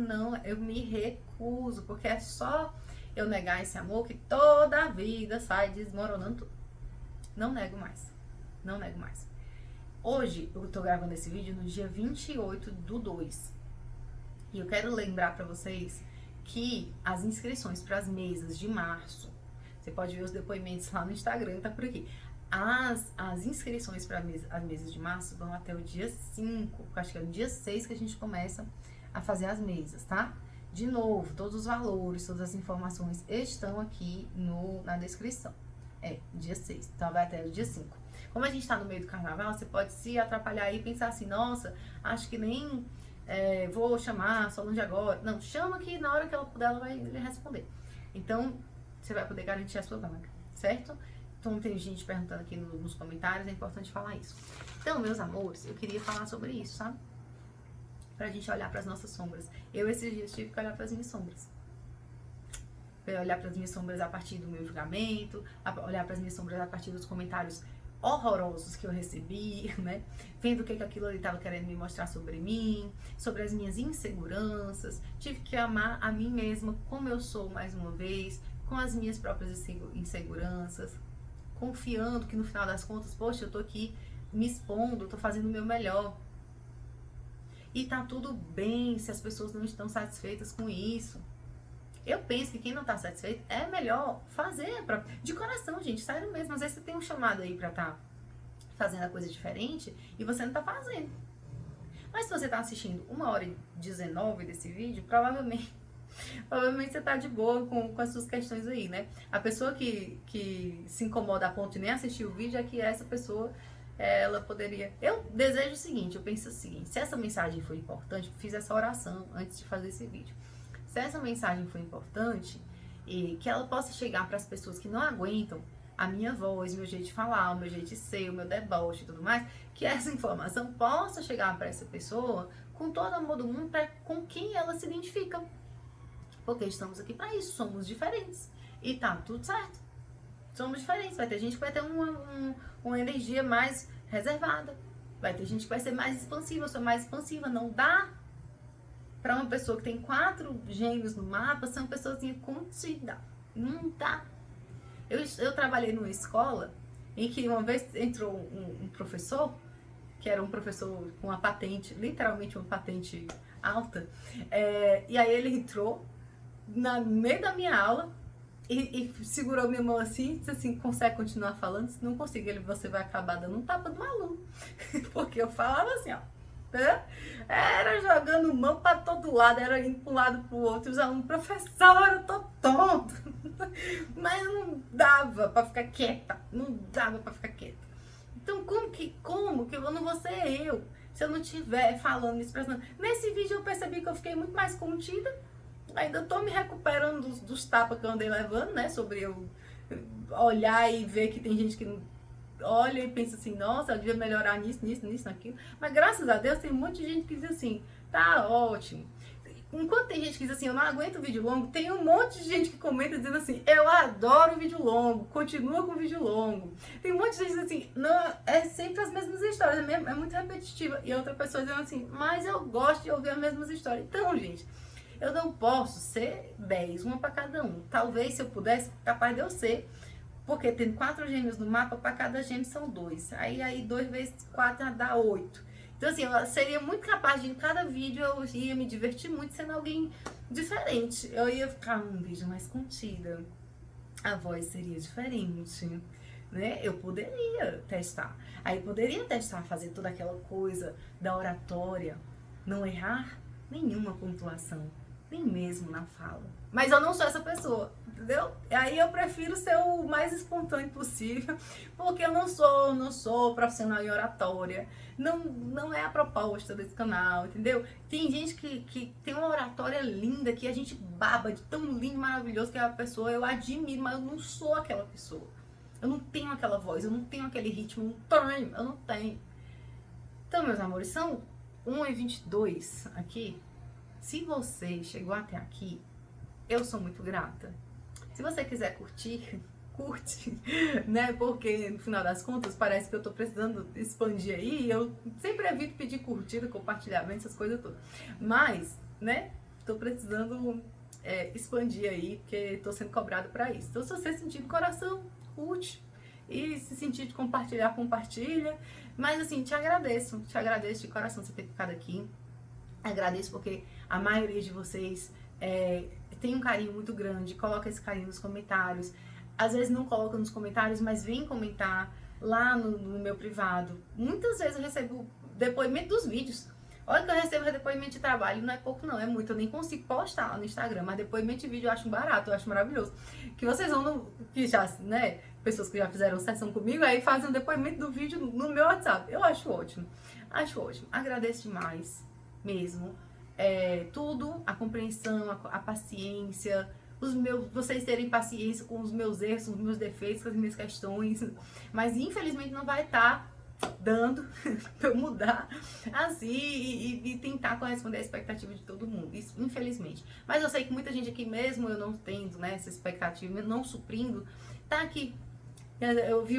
me recuso, porque é só eu negar esse amor que toda a vida sai desmoronando tudo. Não nego mais. Não nego mais. Hoje eu tô gravando esse vídeo no dia 28/2. E eu quero lembrar pra vocês que as inscrições para as mesas de março, você pode ver os depoimentos lá no Instagram, tá por aqui. As inscrições para as mesas de março vão até o dia 5, acho que é o dia 6 que a gente começa a fazer as mesas, tá? De novo, todos os valores, todas as informações estão aqui na descrição. Dia 6, então vai até o dia 5. Como a gente tá no meio do carnaval, você pode se atrapalhar aí e pensar assim, nossa, acho que nem vou chamar a Solange agora. Não, chama que na hora que ela puder, ela vai lhe responder. Então, você vai poder garantir a sua vaga, certo? Então, tem gente perguntando aqui nos comentários, é importante falar isso. Então, meus amores, eu queria falar sobre isso, sabe? Pra gente olhar pras nossas sombras. Eu, esses dias, tive que olhar pras minhas sombras. Pra olhar pras minhas sombras a partir do meu julgamento, olhar pras minhas sombras a partir dos comentários horrorosos que eu recebi, né? Vendo o que aquilo ali estava querendo me mostrar sobre mim, sobre as minhas inseguranças. Tive que amar a mim mesma como eu sou, mais uma vez, com as minhas próprias inseguranças, confiando que no final das contas, poxa, eu tô aqui me expondo, tô fazendo o meu melhor. E tá tudo bem se as pessoas não estão satisfeitas com isso. Eu penso que quem não tá satisfeito é melhor fazer de coração, gente, sério mesmo. Às vezes você tem um chamado aí pra tá fazendo a coisa diferente e você não tá fazendo. Mas se você tá assistindo 1h19 desse vídeo, provavelmente você tá de boa com as suas questões aí, né? A pessoa que se incomoda a ponto de nem assistir o vídeo é que essa pessoa, ela poderia... Eu desejo o seguinte, eu penso o seguinte, se essa mensagem foi importante, eu fiz essa oração antes de fazer esse vídeo. Se essa mensagem foi importante, e que ela possa chegar para as pessoas que não aguentam a minha voz, meu jeito de falar, o meu jeito de ser, o meu deboche e tudo mais, que essa informação possa chegar para essa pessoa com todo o amor do mundo, com quem ela se identifica. Porque estamos aqui para isso, somos diferentes. E tá tudo certo. Somos diferentes. Vai ter gente que vai ter uma energia mais reservada. Vai ter gente que vai ser mais expansiva, eu sou mais expansiva. Não dá para uma pessoa que tem 4 gêmeos no mapa ser uma pessoazinha contida. Não dá. Eu trabalhei numa escola em que uma vez entrou um professor, que era um professor com uma patente, literalmente uma patente alta, e aí ele entrou no meio da minha aula e segurou minha mão assim, disse assim, consegue continuar falando? Se não conseguir, você vai acabar dando um tapa do aluno. Porque eu falava assim, ó, né? Era jogando mão para todo lado, era indo para um lado para o outro, os alunos, professor, eu tô tonto. Mas não dava para ficar quieta, não dava para ficar quieta. Então, como que eu não vou ser eu, se eu não estiver falando, me expressando? Nesse vídeo eu percebi que eu fiquei muito mais contida, ainda tô me recuperando dos tapas que eu andei levando, né, sobre eu olhar e ver que tem gente que olha e pensa assim, nossa, eu devia melhorar nisso, naquilo. Mas graças a Deus tem um monte de gente que diz assim, tá ótimo. Enquanto tem gente que diz assim, eu não aguento vídeo longo, tem um monte de gente que comenta dizendo assim, eu adoro vídeo longo, continua com vídeo longo. Tem um monte de gente dizendo assim, não, é sempre as mesmas histórias, é muito repetitiva. E outra pessoa dizendo assim, mas eu gosto de ouvir as mesmas histórias. Então, gente, eu não posso ser 10, uma para cada um. Talvez, se eu pudesse, capaz de eu ser. Porque tem 4 gêmeos no mapa, para cada gêmeo são 2. Aí 2 vezes 4 dá 8. Então, assim, eu seria muito capaz de, em cada vídeo, eu ia me divertir muito sendo alguém diferente. Eu ia ficar num vídeo mais contida. A voz seria diferente, né? Eu poderia testar. Aí poderia testar, fazer toda aquela coisa da oratória. Não errar nenhuma pontuação, nem mesmo na fala. Mas eu não sou essa pessoa, entendeu? Aí eu prefiro ser o mais espontâneo possível, porque eu não sou profissional em oratória. Não é a proposta desse canal, entendeu? Tem gente que tem uma oratória linda, que a gente baba de tão lindo e maravilhoso que é a pessoa, eu admiro, mas eu não sou aquela pessoa. Eu não tenho aquela voz, eu não tenho aquele ritmo, eu não tenho. Então, meus amores, são 1h22 aqui. Se você chegou até aqui, eu sou muito grata. Se você quiser curtir, curte, né? Porque no final das contas parece que eu tô precisando expandir aí. Eu sempre evito pedir curtida, compartilhamento, essas coisas todas. Mas, né? Tô precisando expandir aí, porque tô sendo cobrado pra isso. Então, se você sentir do coração, curte. E se sentir de compartilhar, compartilha. Mas assim, te agradeço de coração você ter ficado aqui. Agradeço porque a maioria de vocês tem um carinho muito grande, coloca esse carinho nos comentários. Às vezes não coloca nos comentários, mas vem comentar lá no meu privado. Muitas vezes eu recebo depoimento dos vídeos. Olha que eu recebo depoimento de trabalho, não é pouco não, é muito. Eu nem consigo postar lá no Instagram, mas depoimento de vídeo eu acho barato, eu acho maravilhoso. Que vocês vão, que já, né, pessoas que já fizeram sessão comigo, aí fazem um depoimento do vídeo no meu WhatsApp. Eu acho ótimo, agradeço demais mesmo. Tudo, a compreensão, a paciência, vocês terem paciência com os meus erros, com os meus defeitos, com as minhas questões, mas infelizmente não vai estar dando pra eu mudar assim e tentar corresponder à expectativa de todo mundo, isso infelizmente. Mas eu sei que muita gente aqui, mesmo eu não tendo, né, essa expectativa, não suprindo, tá aqui. Eu vi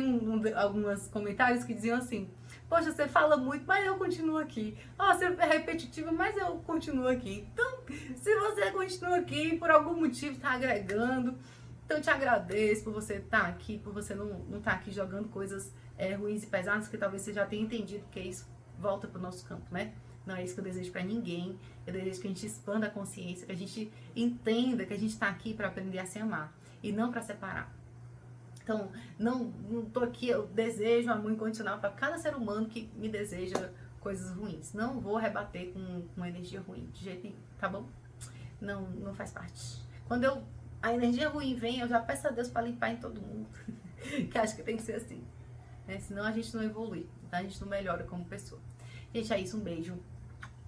alguns comentários que diziam assim, poxa, você fala muito, mas eu continuo aqui. Você é repetitiva, mas eu continuo aqui. Então, se você continua aqui, por algum motivo está agregando, então eu te agradeço por você estar aqui, por você não estar aqui jogando coisas ruins e pesadas, que talvez você já tenha entendido que isso volta para o nosso campo, né? Não é isso que eu desejo para ninguém. Eu desejo que a gente expanda a consciência, que a gente entenda que a gente está aqui para aprender a se amar e não para separar. Então, não tô aqui, eu desejo amor incondicional para cada ser humano que me deseja coisas ruins. Não vou rebater com energia ruim, de jeito nenhum, tá bom? Não faz parte. Quando a energia ruim vem, eu já peço a Deus para limpar em todo mundo. Que acho que tem que ser assim, né? Senão a gente não evolui, tá? A gente não melhora como pessoa. Gente, é isso, um beijo.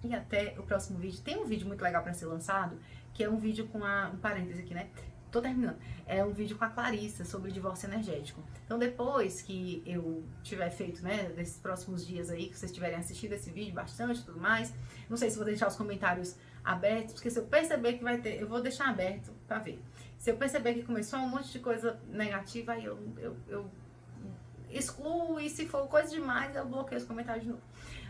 E até o próximo vídeo. Tem um vídeo muito legal para ser lançado, que é um vídeo com um parêntese aqui, né? tô terminando. É um vídeo com a Clarissa sobre divórcio energético. Então, depois que eu tiver feito, né, desses próximos dias aí, que vocês tiverem assistido esse vídeo bastante e tudo mais, não sei se vou deixar os comentários abertos, porque se eu perceber que vai ter, eu vou deixar aberto pra ver. Se eu perceber que começou um monte de coisa negativa, aí eu excluo, e se for coisa demais, eu bloqueio os comentários de novo.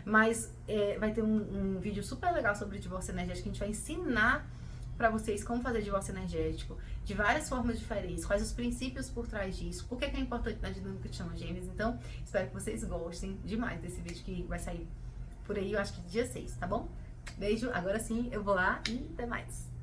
Mas vai ter um vídeo super legal sobre divórcio energético, que a gente vai ensinar para vocês como fazer divórcio energético, de várias formas diferentes, quais os princípios por trás disso, por que é importante na dinâmica de chama gêmeas. Então, espero que vocês gostem demais desse vídeo, que vai sair por aí, eu acho que dia 6, tá bom? Beijo, agora sim eu vou lá e até mais.